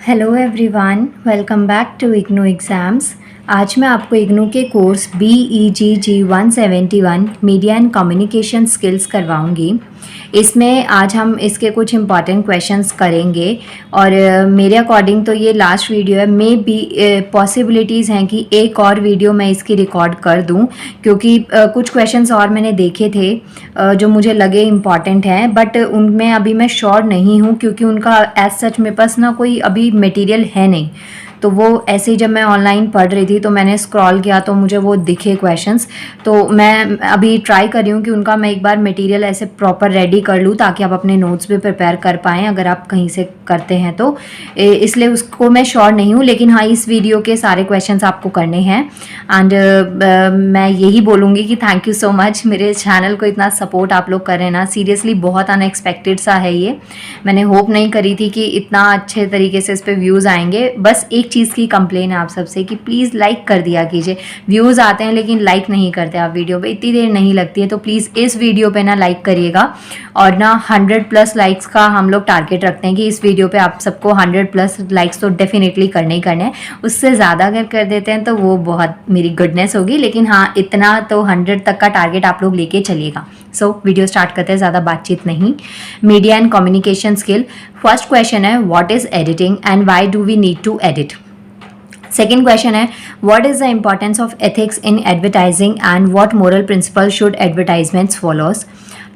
Hello everyone, welcome back to IGNOU exams. आज मैं आपको इग्नू के course BEGG 171 media and communication skills करवाऊंगी। इसमें आज हम इसके कुछ इम्पॉर्टेंट क्वेश्चंस करेंगे और मेरे अकॉर्डिंग तो ये लास्ट वीडियो है। मे बी पॉसिबिलिटीज़ हैं कि एक और वीडियो मैं इसकी रिकॉर्ड कर दूं, क्योंकि कुछ क्वेश्चंस और मैंने देखे थे जो मुझे लगे इम्पॉर्टेंट हैं, बट उनमें अभी मैं श्योर नहीं हूँ क्योंकि उनका एज सच मेरे पास ना कोई अभी मटेरियल है नहीं। तो वो ऐसे ही जब मैं ऑनलाइन पढ़ रही थी तो मैंने स्क्रॉल किया तो मुझे वो दिखे क्वेश्चंस। तो मैं अभी ट्राई कर रही हूँ कि उनका मैं एक बार मटेरियल ऐसे प्रॉपर रेडी कर लूँ ताकि आप अपने नोट्स भी प्रिपेयर कर पाएँ अगर आप कहीं से करते हैं तो। इसलिए उसको मैं श्योर नहीं हूँ, लेकिन हाँ इस वीडियो के सारे क्वेश्चंस आपको करने हैं। एंड मैं यही बोलूँगी कि थैंक यू सो मच, मेरे चैनल को इतना सपोर्ट आप लोग कर रहे हैं ना, सीरियसली बहुत अनएक्सपेक्टेड सा है ये। मैंने होप नहीं करी थी कि इतना अच्छे तरीके से इस पर व्यूज़ आएंगे। बस एक चीज़ की कंप्लेन है आप सबसे कि प्लीज़ लाइक कर दिया कीजिए। व्यूज़ आते हैं लेकिन लाइक नहीं करते आप वीडियो पे, इतनी देर नहीं लगती है। तो प्लीज़ इस वीडियो पे ना लाइक करिएगा और ना 100+ लाइक्स का हम लोग टारगेट रखते हैं कि इस वीडियो पे आप सबको 100+ लाइक्स तो डेफिनेटली करने ही करने हैं। उससे ज़्यादा अगर कर देते हैं तो वो बहुत मेरी गुडनेस होगी, लेकिन हाँ इतना तो 100 तक का टारगेट आप लोग लेके चलिएगा। सो वीडियो स्टार्ट करते हैं, ज़्यादा बातचीत नहीं। Media and communication skill. First question है what is editing and why do we need to edit. Second question है what is the importance of ethics in advertising and what moral principles should advertisements follows.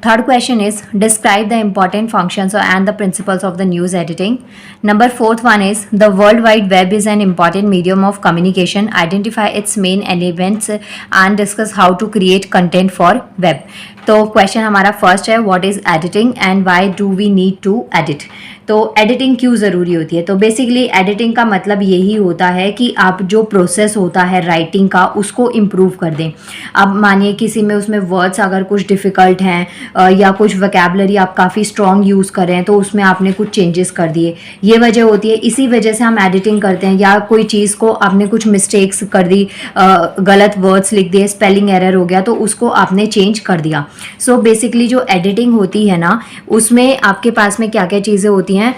Third question is describe the important functions and the principles of the news editing. Number fourth one is the World Wide Web is an important medium of communication. Identify its main elements and discuss how to create content for web. तो question हमारा first है what is editing and why do we need to edit. तो editing क्यों ज़रूरी होती है? तो basically editing का मतलब यही होता है कि आप जो प्रोसेस होता है राइटिंग का उसको इम्प्रूव कर दें। अब मानिए किसी में उसमें वर्ड्स अगर कुछ डिफ़िकल्ट हैं या कुछ वोकैबुलरी आप काफ़ी स्ट्रॉन्ग यूज़ कर रहे हैं तो उसमें आपने कुछ चेंजेस कर दिए, ये वजह होती है। इसी वजह से हम एडिटिंग करते हैं। या कोई चीज़ को आपने कुछ मिस्टेक्स कर दी, गलत वर्ड्स लिख दिए, स्पेलिंग एरर हो गया तो उसको आपने चेंज कर दिया। सो बेसिकली जो एडिटिंग होती है ना उसमें आपके पास में क्या क्या चीज़ें होती हैं,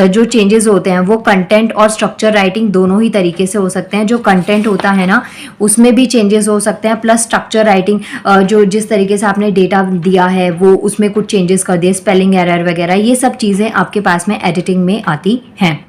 जो चेंजेस होते हैं वो कंटेंट और स्ट्रक्चर राइटिंग दोनों ही तरीके से हो सकते हैं। जो कंटेंट होता है ना उसमें भी चेंजेस हो सकते हैं, प्लस स्ट्रक्चर राइटिंग जो जिस तरीके से आपने डेटा दिया है वो उसमें कुछ चेंजेस कर दिए, स्पेलिंग एरर वगैरह, ये सब चीज़ें आपके पास में एडिटिंग में आती हैं।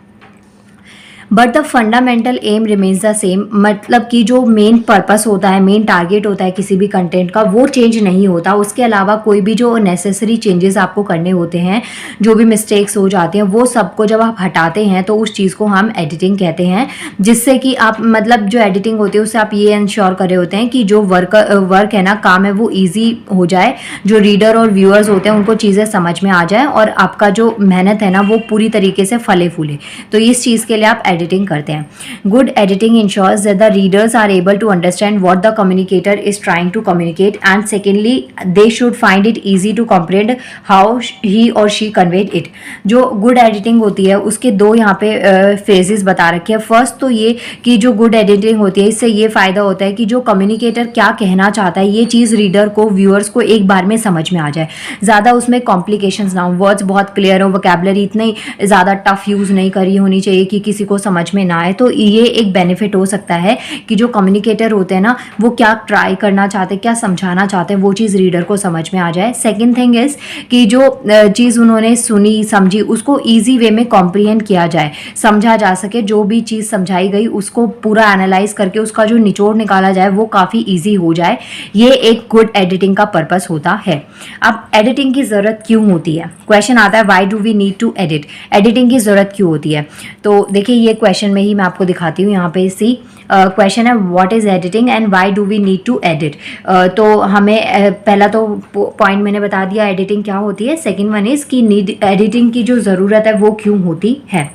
But the fundamental aim remains the same, मतलब कि जो मेन पर्पस होता है, मेन टारगेट होता है किसी भी कंटेंट का, वो चेंज नहीं होता। उसके अलावा कोई भी जो नेसेसरी चेंजेस आपको करने होते हैं, जो भी मिस्टेक्स हो जाते हैं, वो सबको जब आप हटाते हैं तो उस चीज़ को हम एडिटिंग कहते हैं। जिससे कि आप मतलब जो एडिटिंग होती है उससे आप ये इंश्योर कर रहे होते हैं कि जो वर्क है ना, काम है, वो ईजी हो जाए, जो रीडर और व्यूअर्स होते हैं उनको चीज़ें समझ में आ जाए और आपका जो मेहनत है ना वो पूरी तरीके से फले फूले। तो इस चीज़ के लिए आप एडिटिंग करते हैं। Good editing ensures that the readers are able to understand what the communicator is trying to communicate and secondly they should find it easy to comprehend how he or she conveyed it. जो good editing होती है उसके दो यहाँ पे phases बता रखे हैं। फर्स्ट तो ये कि जो गुड एडिटिंग होती है इससे ये फायदा होता है कि जो कम्युनिकेटर क्या कहना चाहता है ये चीज़ रीडर को, व्यूअर्स को एक बार में समझ में आ जाए, ज़्यादा उसमें कॉम्प्लिकेशंस ना हो, वर्ड्स बहुत क्लियर हो, वोकैबुलरी इतनी ज़्यादा टफ यूज़ नहीं करी होनी चाहिए कि किसी को समझ में ना आए। तो ये एक बेनिफिट हो सकता है कि जो कम्युनिकेटर होते हैं ना वो क्या ट्राई करना चाहते हैं, क्या समझाना चाहते हैं, वो चीज़ रीडर को समझ में आ जाए। सेकंड थिंग इज़ कि जो चीज़ उन्होंने सुनी समझी उसको ईजी वे में कॉम्प्रिहेंड किया जाए, समझा जा सके। जो भी चीज़ समझाई गई उसको पूरा एनालाइज करके उसका जो निचोड़ निकाला जाए वो काफ़ी ईजी हो जाए। ये एक गुड एडिटिंग का पर्पस होता है। अब एडिटिंग की ज़रूरत क्यों होती है? क्वेश्चन आता है why do we need to edit, editing की ज़रूरत क्यों होती है? तो देखिए ये क्वेश्चन में ही मैं आपको दिखाती हूँ। यहाँ पे सी क्वेश्चन है what is editing and why do we need to edit. तो हमें पहला तो पॉइंट मैंने बता दिया एडिटिंग क्या होती है। सेकंड वन इज़ कि नीड एडिटिंग की जो ज़रूरत है वो क्यों होती है।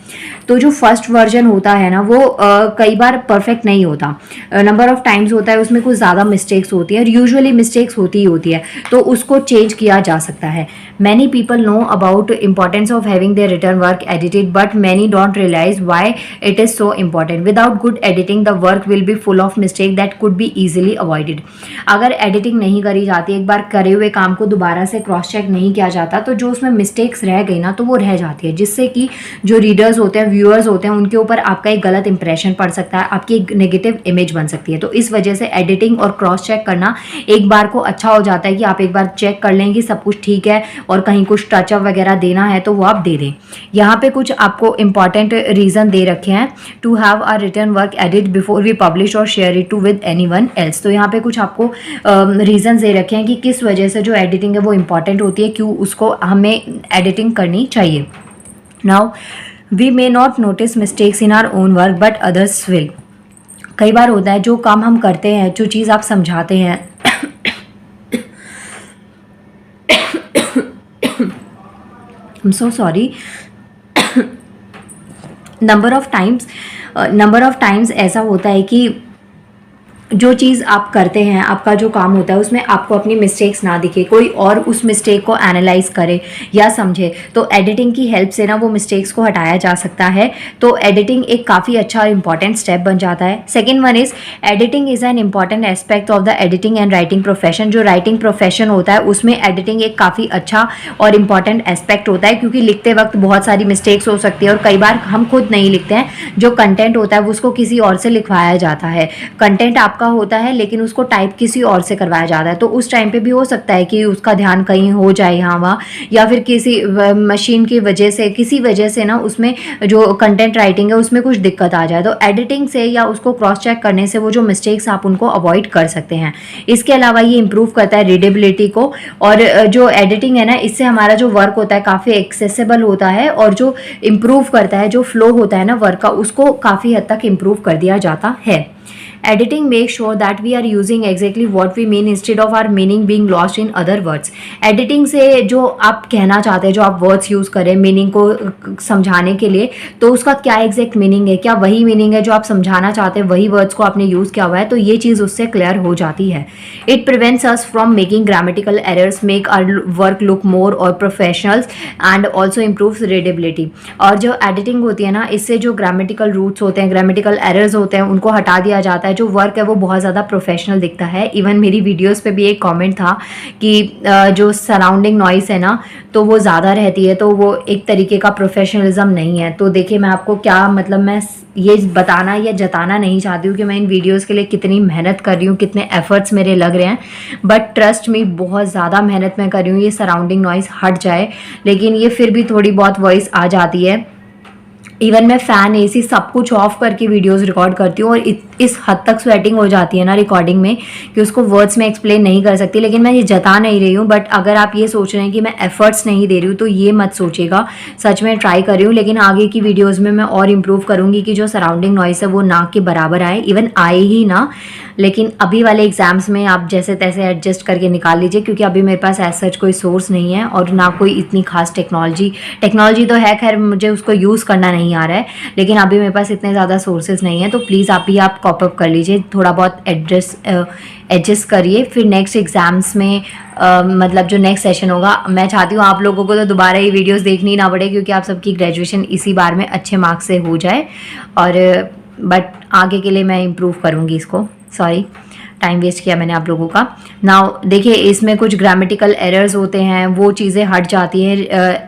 तो जो फर्स्ट वर्जन होता है ना वो कई बार परफेक्ट नहीं होता, नंबर ऑफ टाइम्स होता है, उसमें कुछ ज़्यादा मिस्टेक्स होती है और यूजुअली मिस्टेक्स होती ही होती है, तो उसको चेंज किया जा सकता है। Many people know about importance of having their written work edited but many don't realise why it is so important. Without good editing the work will be full of mistake that could be easily avoided. अगर editing नहीं करी जाती, एक बार करे हुए काम को दोबारा से क्रॉस चेक नहीं किया जाता, तो जो उसमें मिस्टेक्स रह गई ना, तो वो रह जाती है, जिससे कि जो रीडर्स होते हैं, व्यूअर्स होते हैं, उनके ऊपर आपका एक गलत इंप्रेशन पड़ सकता है, आपकी एक नेगेटिव इमेज बन सकती है। तो इस वजह से एडिटिंग और क्रॉस चेक करना एक बार को अच्छा हो जाता है कि आप एक बार चेक कर लें कि सब कुछ ठीक है, और कहीं कुछ टचअप वगैरह देना है तो वो आप दे दें। यहाँ पे कुछ आपको इंपॉर्टेंट रीज़न दे रखे हैं to have a written work edit before we publish और share it to with anyone else. तो यहाँ पे कुछ आपको रीज़न दे रखे हैं कि किस वजह से जो एडिटिंग है वो इंपॉर्टेंट होती है, क्यों उसको हमें एडिटिंग करनी चाहिए। Now we may not notice mistakes in our own work but others will. कई बार होता है जो काम हम करते हैं, जो चीज़ आप समझाते हैं I'm so sorry number of times ऐसा होता है कि जो चीज़ आप करते हैं, आपका जो काम होता है, उसमें आपको अपनी मिस्टेक्स ना दिखे, कोई और उस मिस्टेक को एनालाइज करे या समझे, तो एडिटिंग की हेल्प से ना वो मिस्टेक्स को हटाया जा सकता है। तो एडिटिंग एक काफ़ी अच्छा और इम्पॉर्टेंट स्टेप बन जाता है। Second one is editing is an important aspect of the editing and writing profession. जो राइटिंग प्रोफेशन होता है उसमें एडिटिंग एक काफ़ी अच्छा और इम्पॉर्टेंट एस्पेक्ट होता है, क्योंकि लिखते वक्त बहुत सारी मिस्टेक्स हो सकती है, और कई बार हम खुद नहीं लिखते हैं, जो कंटेंट होता है उसको किसी और से लिखवाया जाता है। कंटेंट का होता है लेकिन उसको टाइप किसी और से करवाया जाता है, तो उस टाइम पे भी हो सकता है कि उसका ध्यान कहीं हो जाए यहाँ वहाँ, या फिर किसी मशीन की वजह से, किसी वजह से ना उसमें जो कंटेंट राइटिंग है उसमें कुछ दिक्कत आ जाए। तो एडिटिंग से या उसको क्रॉस चेक करने से वो जो मिस्टेक्स आप उनको अवॉइड कर सकते हैं। इसके अलावा ये इंप्रूव करता है रीडेबिलिटी को, और जो एडिटिंग है ना, इससे हमारा जो वर्क होता है काफ़ी एक्सेसिबल होता है, और जो इम्प्रूव करता है, जो फ्लो होता है ना वर्क का, उसको काफ़ी हद तक इम्प्रूव कर दिया जाता है। Editing makes sure that we are using exactly what we mean instead of our meaning being lost in other words. Editing से जो आप कहना चाहते हैं, जो आप वर्ड्स यूज़ करें मीनिंग को समझाने के लिए, तो उसका क्या एग्जैक्ट मीनिंग है, क्या वही मीनिंग है जो आप समझाना चाहते हैं, वही वर्ड्स को आपने यूज़ किया हुआ है, तो ये चीज़ उससे क्लियर हो जाती है। It prevents us from making grammatical errors, make our work look more और professionals, and also improves readability. और जो एडिटिंग होती है ना, इससे जो ग्रामेटिकल रूट्स होते हैं, ग्रामेटिकल एरर्स होते हैं, उनको हटा दिया जाता है। जो वर्क है वो बहुत ज़्यादा प्रोफेशनल दिखता है। इवन मेरी वीडियोस पे भी एक कमेंट था कि जो सराउंडिंग नॉइस है ना, तो वो ज़्यादा रहती है, तो वो एक तरीके का प्रोफेशनलिज्म नहीं है। तो देखिए मैं आपको क्या मतलब, मैं ये बताना या जताना नहीं चाहती हूँ कि मैं इन वीडियोस के लिए कितनी मेहनत कर रही हूँ, कितने एफर्ट्स मेरे लग रहे हैं, बट ट्रस्ट मी बहुत ज़्यादा मेहनत मैं कर रही हूँ ये सराउंडिंग नॉइस हट जाए, लेकिन ये फिर भी थोड़ी बहुत वॉइस आ जाती है। इवन मैं फ़ैन AC सब कुछ ऑफ करके वीडियोस रिकॉर्ड करती हूँ, और इस हद तक स्वेटिंग हो जाती है ना रिकॉर्डिंग में कि उसको वर्ड्स में एक्सप्लेन नहीं कर सकती। लेकिन मैं ये जता नहीं रही हूँ, बट अगर आप ये सोच रहे हैं कि मैं एफर्ट्स नहीं दे रही हूँ तो ये मत सोचिएगा, सच में ट्राई कर रही हूँ। लेकिन आगे की वीडियोज़ में मैं और इम्प्रूव करूँगी कि जो सराउंडिंग नॉइस है वो ना के बराबर आए, इवन आए ही ना। लेकिन अभी वाले एग्जाम्स में आप जैसे तैसे एडजस्ट करके निकाल लीजिए, क्योंकि अभी मेरे पास एज सच कोई सोर्स नहीं है, और ना कोई इतनी खास टेक्नोलॉजी तो है, खैर मुझे उसको यूज़ करना नहीं आ रहा है, लेकिन अभी मेरे पास इतने ज़्यादा सोर्सेज नहीं है। तो प्लीज़ आप कॉप अप कर लीजिए, थोड़ा बहुत एडजस्ट करिए। फिर नेक्स्ट एग्ज़ाम्स में मतलब जो नेक्स्ट सेशन होगा, मैं चाहती हूँ आप लोगों को तो दोबारा ये वीडियोस देखनी ना पड़े, क्योंकि आप सबकी ग्रेजुएशन इसी बार में अच्छे मार्क्स से हो जाए। और बट आगे के लिए मैं इम्प्रूव करूँगी इसको। सॉरी, टाइम वेस्ट किया मैंने आप लोगों का। नाउ देखिए, इसमें कुछ ग्रामेटिकल एरर्स होते हैं, वो चीज़ें हट जाती हैं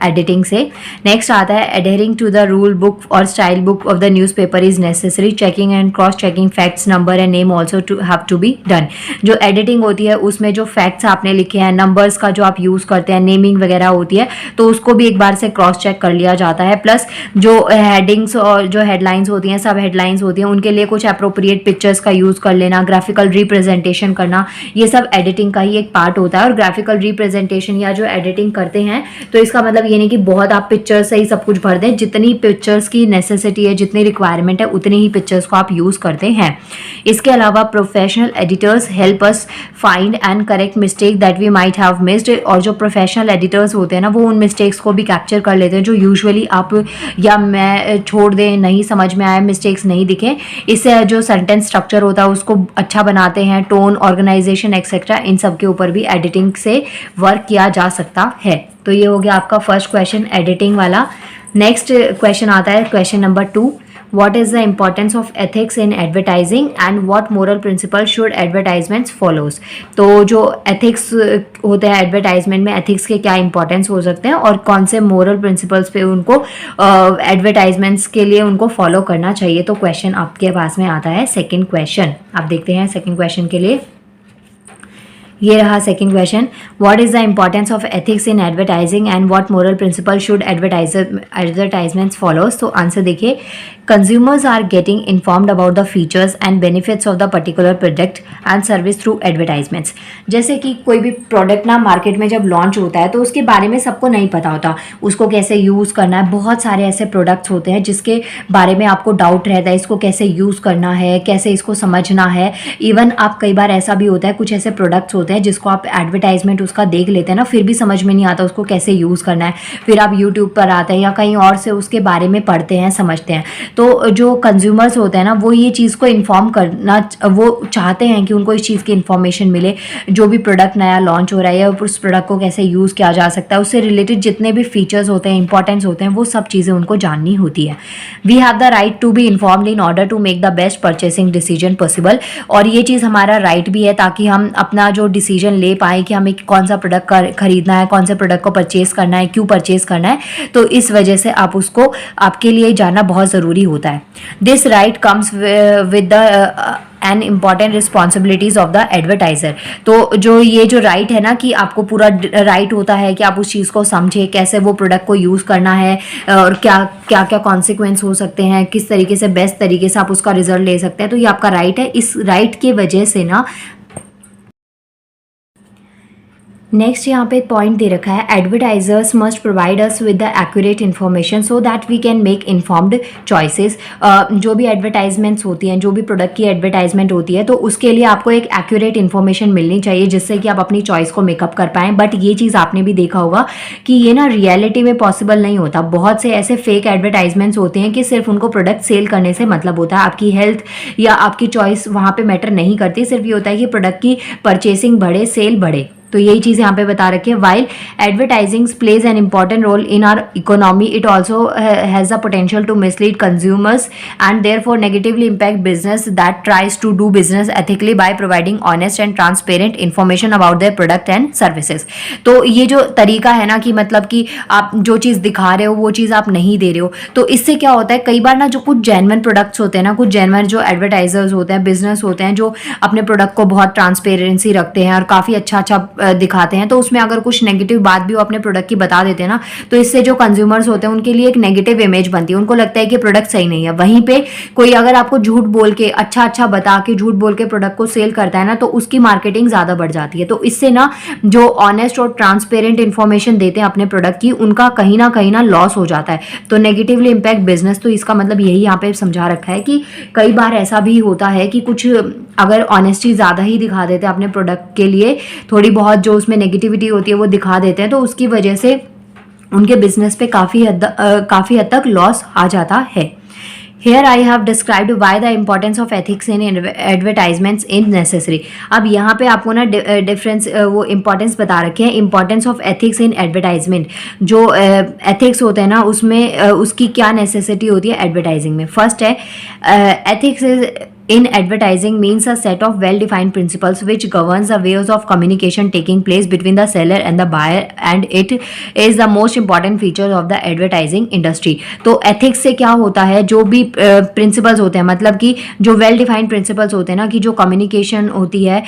एडिटिंग से। नेक्स्ट आता है adhering to the rule book और style book of the newspaper is necessary, checking and cross checking facts number and name also to have to be done. जो एडिटिंग होती है उसमें जो फैक्ट्स आपने लिखे हैं, नंबर्स का जो आप यूज़ करते हैं, नेमिंग वगैरह होती है, तो उसको भी एक बार से क्रॉस चेक कर लिया जाता है। प्लस जो हेडिंग्स और जो हेडलाइंस होती हैं, सब हेडलाइंस होती हैं, उनके लिए कुछ अप्रोप्रिएट पिक्चर्स का यूज़ कर लेना, ग्राफिकल रिप्रेजेंटेशन करना, ये सब एडिटिंग का ही एक पार्ट होता है। और ग्राफिकल रिप्रेजेंटेशन या जो एडिटिंग करते हैं, तो इसका मतलब ये नहीं कि बहुत आप पिक्चर्स से ही सब कुछ भर दें, जितनी पिक्चर्स की नेसेसिटी है, जितनी रिक्वायरमेंट है, उतनी ही पिक्चर्स को आप यूज़ करते हैं। इसके अलावा professional editors help us find and correct mistake that we might have missed. और जो प्रोफेशनल एडिटर्स होते हैं ना, वो उन मिस्टेक्स को भी कैप्चर कर लेते हैं जो यूजुअली आप या मैं छोड़ दें, नहीं समझ में आए, मिस्टेक्स नहीं दिखें। इससे जो सेंटेंस स्ट्रक्चर होता है उसको अच्छा बनाते हैं, टोन, ऑर्गेनाइजेशन एक्सेट्रा, इन सब के ऊपर भी एडिटिंग से वर्क किया जा सकता है। तो ये हो गया आपका फर्स्ट क्वेश्चन एडिटिंग वाला। नेक्स्ट क्वेश्चन आता है question number 2, what is the importance of ethics in advertising and what moral principle should advertisements follows. तो जो एथिक्स होते हैं एडवर्टाइजमेंट में, एथिक्स के क्या इंपॉर्टेंस हो सकते हैं और कौन से मोरल प्रिंसिपल्स पे उनको एडवर्टाइजमेंट्स के लिए उनको फॉलो करना चाहिए। तो क्वेश्चन आपके पास में आता है सेकंड क्वेश्चन। आप देखते हैं सेकंड क्वेश्चन के लिए, ये रहा second question, what is the importance of ethics in advertising and what moral principle should advertisements follows. तो आंसर देखिए, consumers are getting informed about the features and benefits of the particular product and service through advertisements. जैसे कि कोई भी product ना market में जब launch होता है तो उसके बारे में सबको नहीं पता होता, उसको कैसे यूज़ करना है। बहुत सारे ऐसे प्रोडक्ट्स होते हैं जिसके बारे में आपको डाउट रहता है, इसको कैसे यूज़ करना है, कैसे इसको समझना है। इवन आप कई बार ऐसा भी होता है, कुछ ऐसे प्रोडक्ट्स होते हैं जिसको आप एडवर्टाइजमेंट उसका देख लेते हैं ना, फिर भी समझ में नहीं आता उसको कैसे यूज़ करना है। फिर आप यूट्यूब पर आते हैं या कहीं और से उसके बारे में पढ़ते हैं, समझते हैं। तो जो कंज्यूमर्स होते हैं ना, वो ये चीज़ को इन्फॉर्म करना, वो चाहते हैं कि उनको इस चीज़ की इन्फॉर्मेशन मिले। जो भी प्रोडक्ट नया लॉन्च हो रहा है या उस प्रोडक्ट को कैसे यूज़ किया जा सकता है, उससे रिलेटेड जितने भी फीचर्स होते हैं, इंपॉर्टेंस होते हैं, वो सब चीज़ें उनको जाननी होती है। We have the right to be informed in order to make the best purchasing decision possible. और ये चीज़ हमारा राइट भी है ताकि हम अपना जो डिसीजन ले पाएँ कि हमें कौन सा प्रोडक्ट खरीदना है, कौन से प्रोडक्ट को परचेज करना है, क्यों परचेज करना है। तो इस वजह से आप उसको, आपके लिए जानना बहुत ज़रूरी होता है। This right comes with the end important responsibilities of the advertiser. तो जो ये जो राइट है ना, कि आपको पूरा राइट होता है कि आप उस चीज़ को समझे, कैसे वो प्रोडक्ट को यूज़ करना है और क्या क्या क्या कॉन्सिक्वेंस हो सकते हैं, किस तरीके से बेस्ट तरीके से आप उसका रिजल्ट ले सकते हैं। तो ये आपका राइट है। इस राइट की वजह से ना, नेक्स्ट यहाँ पे पॉइंट दे रखा है, advertisers must provide us with the accurate information so that we can make informed choices. जो भी एडवर्टाइजमेंट्स होती हैं, जो भी प्रोडक्ट की एडवर्टाइजमेंट होती है, तो उसके लिए आपको एक एक्यूरेट इन्फॉर्मेशन मिलनी चाहिए जिससे कि आप अपनी चॉइस को मेकअप कर पाएँ। बट ये चीज़ आपने भी देखा होगा कि ये ना रियलिटी में पॉसिबल नहीं होता। बहुत से ऐसे फेक एडवर्टाइजमेंट्स होते हैं कि सिर्फ उनको प्रोडक्ट सेल करने से मतलब होता है, आपकी हेल्थ या आपकी चॉइस वहाँ पर मैटर नहीं करती। सिर्फ ये होता है कि प्रोडक्ट की परचेसिंग बढ़े, सेल बढ़े। तो यही चीज़ यहाँ पे बता रखी है। While advertising plays an important role in our economy, it also has the potential to mislead consumers and therefore negatively impact business that tries to do business ethically by providing honest and transparent information about their product and services. तो ये जो तरीका है ना, कि मतलब कि आप जो चीज़ दिखा रहे हो वो चीज़ आप नहीं दे रहे हो, तो इससे क्या होता है, कई बार ना जो कुछ जेन्युइन प्रोडक्ट्स होते हैं ना, कुछ जेन्युइन जो एडवर्टाइजर्स होते हैं, बिजनेस होते हैं, जो अपने प्रोडक्ट को बहुत ट्रांसपेरेंसी रखते हैं और काफ़ी अच्छा दिखाते हैं, तो उसमें अगर कुछ नेगेटिव बात भी वो अपने प्रोडक्ट की बता देते हैं ना, तो इससे जो कंज्यूमर्स होते हैं उनके लिए एक नेगेटिव इमेज बनती है। उनको लगता है कि प्रोडक्ट सही नहीं है। वहीं पे कोई अगर आपको झूठ बोल के, अच्छा बता के, झूठ बोल के प्रोडक्ट को सेल करता है ना, तो उसकी मार्केटिंग ज़्यादा बढ़ जाती है। तो इससे ना जो ऑनेस्ट और ट्रांसपेरेंट इन्फॉर्मेशन देते हैं अपने प्रोडक्ट की, उनका कहीं ना लॉस हो जाता है। तो नेगेटिवली इम्पैक्ट बिजनेस, तो इसका मतलब यही यहाँ पे समझा रखा है कि कई बार ऐसा भी होता है कि कुछ अगर ऑनेस्टी ज़्यादा ही दिखा देते हैं अपने प्रोडक्ट के लिए, थोड़ी बहुत जो उसमें नेगेटिविटी होती है वो दिखा देते हैं, तो उसकी वजह से उनके बिजनेस पे काफ़ी हद तक लॉस आ जाता है। Here I have described why the importance of ethics in advertisements is necessary. अब यहाँ पे आपको ना डिफरेंस वो इम्पोर्टेंस बता रखे हैं, importance of ethics in advertisement. जो एथिक्स होते हैं ना, उसमें उसकी क्या नेसेसिटी होती है एडवर्टाइजिंग में। फर्स्ट है, ethics is in advertising means a set of well-defined principles which governs the ways of communication taking place between the seller and the buyer, and it is the most important feature of the advertising industry. तो ethics से क्या होता है, जो भी principles होते हैं, मतलब कि जो well-defined principles होते हैं ना, कि जो communication होती है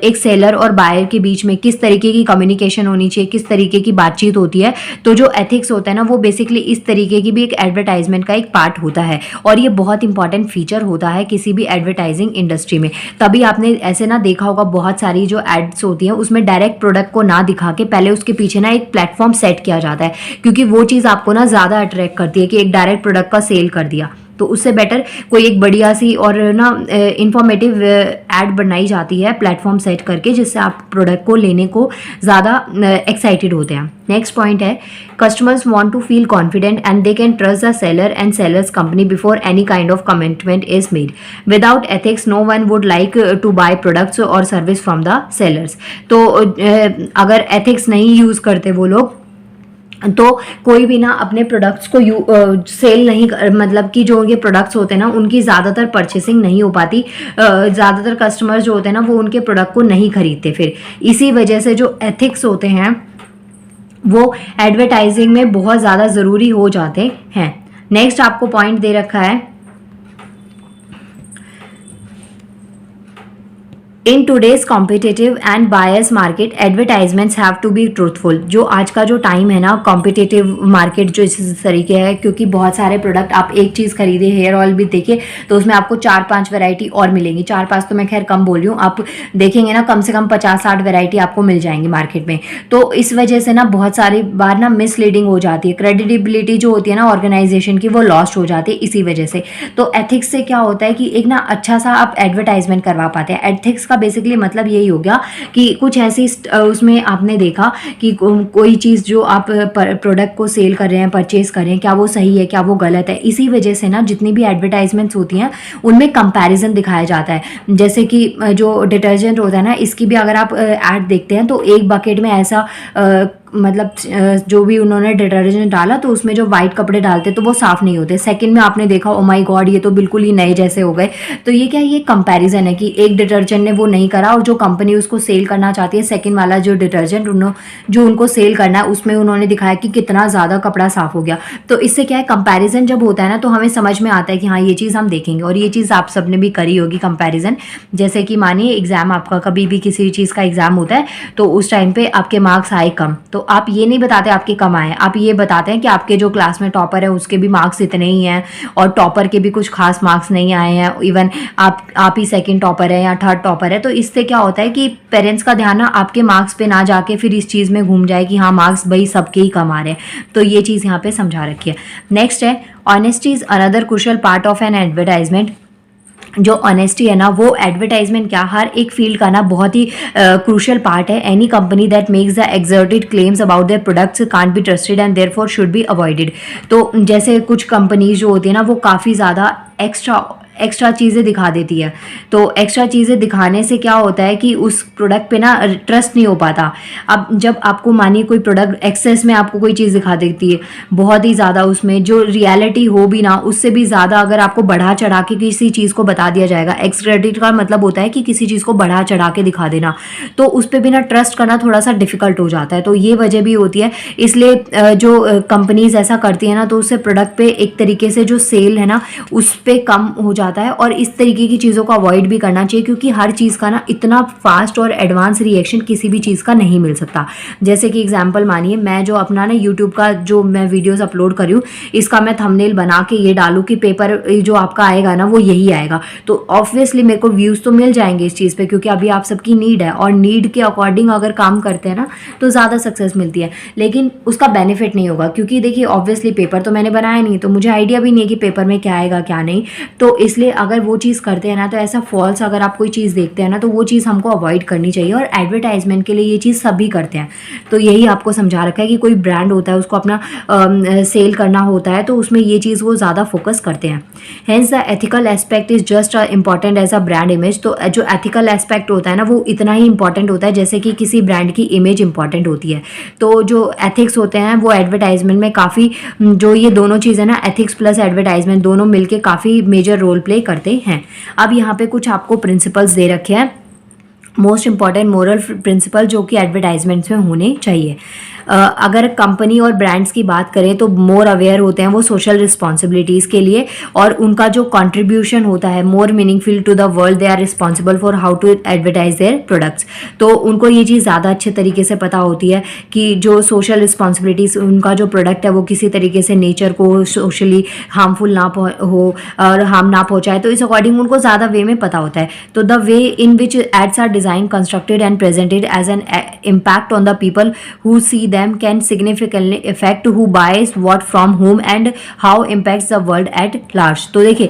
एक seller और buyer के बीच में, किस तरीके की communication होनी चाहिए, किस तरीके की बातचीत होती है। तो जो ethics होता है ना, वो basically इस तरीके की भी एक advertisement का एक part होता है, और ये बहुत important feature होता है किसी भी एडवर्टाइजिंग इंडस्ट्री में। तभी आपने ऐसे ना देखा होगा, बहुत सारी जो एड्स होती हैं उसमें डायरेक्ट प्रोडक्ट को ना दिखा के पहले उसके पीछे ना एक प्लेटफॉर्म सेट किया जाता है, क्योंकि वो चीज़ आपको ना ज़्यादा अट्रैक्ट करती है कि एक डायरेक्ट प्रोडक्ट का सेल कर दिया। तो उससे बेटर कोई एक बढ़िया सी और ना इंफॉर्मेटिव ऐड बनाई जाती है प्लेटफॉर्म सेट करके, जिससे आप प्रोडक्ट को लेने को ज़्यादा एक्साइटेड होते हैं। नेक्स्ट पॉइंट है, customers want to feel confident and they can trust the seller and sellers company before any kind of commitment is made. Without ethics no one would like to buy products or service from the sellers. तो अगर ethics नहीं use करते वो लोग, तो कोई भी ना अपने प्रोडक्ट्स को सेल नहीं मतलब कि जो उनके प्रोडक्ट्स होते हैं ना उनकी ज़्यादातर परचेसिंग नहीं हो पाती, ज़्यादातर कस्टमर्स जो होते हैं ना वो उनके प्रोडक्ट को नहीं खरीदते। फिर इसी वजह से जो एथिक्स होते हैं वो एडवर्टाइजिंग में बहुत ज़्यादा ज़रूरी हो जाते हैं। नेक्स्ट आपको पॉइंट दे रखा है, in today's competitive and buyers market advertisements have to be truthful. जो आज का जो टाइम है ना कॉम्पिटिटिव मार्केट जो इस तरीके है, क्योंकि बहुत सारे प्रोडक्ट आप एक चीज़ खरीदे, हेयर ऑयल भी देखिए तो उसमें आपको 4-5 वैरायटी और मिलेंगी। 4-5 तो मैं खैर कम बोल रही हूँ, आप देखेंगे ना कम से कम 50-60 वैरायटी आपको मिल जाएंगी मार्केट में। तो इस वजह से ना बहुत सारी बार ना मिसलीडिंग हो जाती है, क्रेडिबिलिटी जो होती है ना ऑर्गेनाइजेशन की वो लॉस्ट हो जाती है इसी वजह से। तो एथिक्स से क्या होता है कि एक ना अच्छा सा आप एडवर्टाइजमेंट करवा पाते हैं। एथिक्स बेसिकली मतलब यही हो गया कि कुछ ऐसी उसमें आपने देखा कि कोई चीज़ जो आप प्रोडक्ट को सेल कर रहे हैं, परचेज कर रहे हैं, क्या वो सही है, क्या वो गलत है। इसी वजह से ना जितनी भी एडवर्टाइजमेंट्स होती हैं उनमें कंपैरिजन दिखाया जाता है। जैसे कि जो डिटर्जेंट होता है ना, इसकी भी अगर आप ऐड देखते हैं तो एक बकेट में ऐसा मतलब जो भी उन्होंने डिटर्जेंट डाला तो उसमें जो वाइट कपड़े डालते तो वो साफ़ नहीं होते। सेकंड में आपने देखा ओ माय गॉड ये तो बिल्कुल ही नए जैसे हो गए। तो ये क्या, ये कंपैरिजन है कि एक डिटर्जेंट ने वो नहीं करा और जो कंपनी उसको सेल करना चाहती है सेकंड वाला जो डिटर्जेंट जो उनको सेल करना है उसमें उन्होंने दिखाया कि कितना ज़्यादा कपड़ा साफ़ हो गया। तो इससे क्या है, कंपैरिजन जब होता है ना तो हमें समझ में आता है कि हाँ ये चीज़ हम देखेंगे। और ये चीज़ आप सबने भी करी होगी कंपैरिजन। जैसे कि मानिए एग्ज़ाम आपका, कभी भी किसी चीज़ का एग्ज़ाम होता है तो उस टाइम पे आपके मार्क्स आए कम, तो आप ये नहीं बताते आपके कम आए, आप ये बताते हैं कि आपके जो क्लास में टॉपर है उसके भी मार्क्स इतने ही हैं और टॉपर के भी कुछ खास मार्क्स नहीं आए हैं, इवन आप ही सेकंड टॉपर है या थर्ड टॉपर है। तो इससे क्या होता है कि पेरेंट्स का ध्यान ना आपके मार्क्स पे ना जाके फिर इस चीज़ में घूम जाए कि हाँ मार्क्स भाई सबके ही कम आ रहे हैं। तो ये चीज़ यहाँ पे समझा रखी है। नेक्स्ट है, honesty is another crucial part of an advertisement. जो ऑनेस्टी है ना वो एडवर्टाइजमेंट क्या हर एक फील्ड का ना बहुत ही क्रूशियल पार्ट है। Any company that makes the exerted claims about their products can't be trusted and therefore should be avoided. तो जैसे कुछ कंपनीज जो होती है ना वो काफ़ी ज़्यादा एक्स्ट्रा चीज़ें दिखा देती है। तो एक्स्ट्रा चीज़ें दिखाने से क्या होता है कि उस प्रोडक्ट पे ना ट्रस्ट नहीं हो पाता। अब जब आपको मानिए कोई प्रोडक्ट एक्सेस में आपको कोई चीज़ दिखा देती है बहुत ही ज़्यादा, उसमें जो रियलिटी हो भी ना उससे भी ज़्यादा अगर आपको बढ़ा चढ़ा के किसी चीज़ को बता दिया जाएगा, एक्सक्रेडिट का मतलब होता है कि किसी चीज़ को बढ़ा चढ़ा के दिखा देना, तो उस पर भी ना ट्रस्ट करना थोड़ा सा डिफिकल्ट हो जाता है। तो ये वजह भी होती है। इसलिए जो कंपनीज ऐसा करती है ना तो उससे प्रोडक्ट पे एक तरीके से जो सेल है ना उस पर कम हो जाता है। और इस तरीके की चीज़ों को अवॉइड भी करना चाहिए क्योंकि हर चीज़ का ना इतना फास्ट और एडवांस रिएक्शन किसी भी चीज़ का नहीं मिल सकता। जैसे कि एग्जांपल मानिए मैं जो अपना ना यूट्यूब का जो मैं वीडियोस अपलोड कर रही हूँ इसका मैं थंबनेल बना के ये डालूँ कि पेपर जो आपका आएगा ना वो यही आएगा, तो ऑब्वियसली मेरे को व्यूज़ तो मिल जाएंगे इस चीज़ पे क्योंकि अभी आप सबकी नीड है और नीड के अकॉर्डिंग अगर काम करते हैं ना तो ज़्यादा सक्सेस मिलती है। लेकिन उसका बेनिफिट नहीं होगा क्योंकि देखिए ऑब्वियसली पेपर तो मैंने बनाया नहीं तो मुझे आइडिया भी नहीं है कि पेपर में क्या आएगा क्या नहीं। तो इसलिए अगर वो चीज़ करते हैं ना तो ऐसा फॉल्स अगर आप कोई चीज़ देखते हैं ना तो वो चीज़ हमको अवॉइड करनी चाहिए। और एडवर्टाइजमेंट के लिए ये चीज़ सभी करते हैं। तो यही आपको समझा रखा है कि कोई ब्रांड होता है उसको अपना सेल करना होता है तो उसमें ये चीज़ वो ज़्यादा फोकस करते हैं। Hence the ethical aspect is just important as a brand image. तो जो एथिकल एस्पेक्ट होता है ना वो इतना ही इंपॉर्टेंट होता है जैसे कि किसी ब्रांड की इमेज इंपॉर्टेंट होती है। तो जो एथिक्स होते हैं वो एडवर्टाइजमेंट में काफ़ी, जो ये दोनों चीज़ें ना एथिक्स प्लस एडवर्टाइजमेंट दोनों मिलके काफ़ी मेजर रोल प्ले करते हैं। अब यहाँ पे कुछ आपको प्रिंसिपल्स दे रखे हैं, मोस्ट इंपॉर्टेंट मोरल प्रिंसिपल जो कि एडवर्टाइजमेंट्स में होने चाहिए। अगर कंपनी और ब्रांड्स की बात करें तो मोर अवेयर होते हैं वो सोशल रिस्पॉन्सिबिलिटीज़ के लिए और उनका जो कंट्रीब्यूशन होता है more meaningful to the world, they are responsible for how to advertise their products. तो उनको ये चीज़ ज़्यादा अच्छे तरीके से पता होती है कि जो सोशल रिस्पॉन्सिबिलिटीज़ उनका जो प्रोडक्ट है वो किसी तरीके से नेचर को सोशली हार्मफुल ना हो और हार्म ना पहुँचाए। तो इस अकॉर्डिंग उनको ज़्यादा वे में पता होता है। तो the way in which ads are design constructed and presented as an impact on the people who see them can significantly affect who buys what from whom and how impacts the world at large। तो देखिए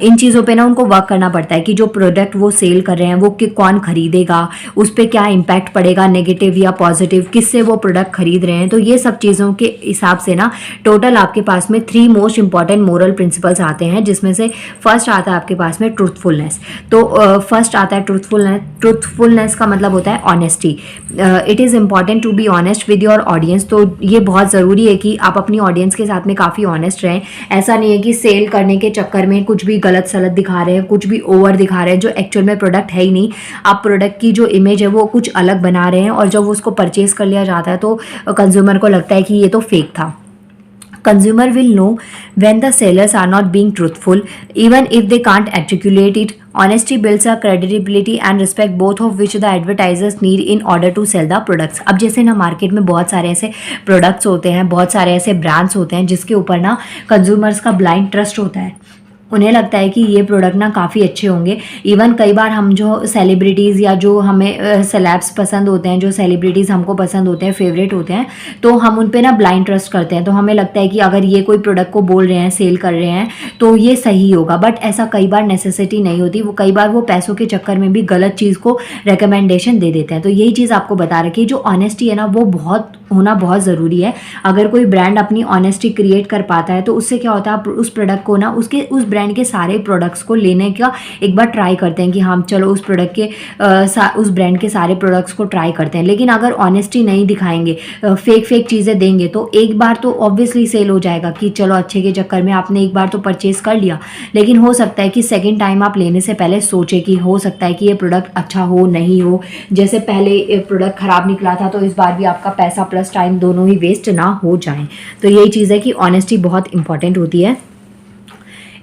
इन चीज़ों पे ना उनको work करना पड़ता है कि जो प्रोडक्ट वो सेल कर रहे हैं वो कौन खरीदेगा, उस पर क्या इम्पैक्ट पड़ेगा नेगेटिव या पॉजिटिव, किससे वो प्रोडक्ट खरीद रहे हैं। तो ये सब चीज़ों के हिसाब से ना टोटल आपके पास में 3 मोस्ट इंपॉर्टेंट मोरल प्रिंसिपल्स आते हैं जिसमें से फर्स्ट आता है आपके पास में ट्रूथफुलनेस। तो फर्स्ट आता है ट्रूथफुलनेस। ट्रूथफुलनेस का मतलब होता है honesty. It is important to be honest with your audience. तो ये बहुत ज़रूरी है कि आप अपनी ऑडियंस के साथ में काफ़ी ऑनेस्ट रहें। ऐसा नहीं है कि सेल करने के चक्कर में कुछ भी गलत सलत दिखा रहे हैं, कुछ भी ओवर दिखा रहे हैं जो एक्चुअल में प्रोडक्ट है ही नहीं। आप प्रोडक्ट की जो इमेज है वो कुछ अलग बना रहे हैं और जब उसको परचेज कर लिया जाता है तो कंज्यूमर को लगता है कि ये तो फेक था। Consumer will know when the sellers are not being truthful, even if they can't articulate it. Honesty builds a credibility and respect, both of which the advertisers need in order to sell the products. अब जैसे ना market में बहुत सारे ऐसे products होते हैं, बहुत सारे ऐसे ब्रांड्स होते हैं जिसके ऊपर ना कंज्यूमर्स का ब्लाइंड ट्रस्ट होता है। उन्हें लगता है कि ये प्रोडक्ट ना काफ़ी अच्छे होंगे। इवन कई बार हम जो सेलिब्रिटीज़ या जो हमें सेलेब्स पसंद होते हैं, जो सेलिब्रिटीज़ हमको पसंद होते हैं, फेवरेट होते हैं, तो हम उन पे ना ब्लाइंड ट्रस्ट करते हैं। तो हमें लगता है कि अगर ये कोई प्रोडक्ट को बोल रहे हैं, सेल कर रहे हैं, तो ये सही होगा। बट ऐसा कई बार नेसेसिटी नहीं होती। वो कई बार वो पैसों के चक्कर में भी गलत चीज़ को रिकमेंडेशन दे देते हैं। तो यही चीज़ आपको बता रखी, जो ऑनेस्टी है ना वो होना बहुत ज़रूरी है। अगर कोई ब्रांड अपनी ऑनेस्टी क्रिएट कर पाता है तो उससे क्या होता है, आप उस प्रोडक्ट को ना उस ब्रांड के सारे प्रोडक्ट्स को लेने का एक बार ट्राई करते हैं कि हम चलो उस प्रोडक्ट के उस ब्रांड के सारे प्रोडक्ट्स को ट्राई करते हैं। लेकिन अगर ऑनेस्टी नहीं दिखाएंगे, फेक चीज़ें देंगे, तो एक बार तो ऑब्वियसली सेल हो जाएगा कि चलो अच्छे के चक्कर में आपने एक बार तो परचेज कर लिया। लेकिन हो सकता है कि सेकेंड टाइम आप लेने से पहले सोचे कि हो सकता है कि ये प्रोडक्ट अच्छा हो नहीं हो। जैसे पहले प्रोडक्ट ख़राब निकला था तो इस बार भी आपका पैसा प्लस टाइम दोनों ही वेस्ट ना हो जाए। तो यही चीज़ है कि ऑनेस्टी बहुत इंपॉर्टेंट होती है।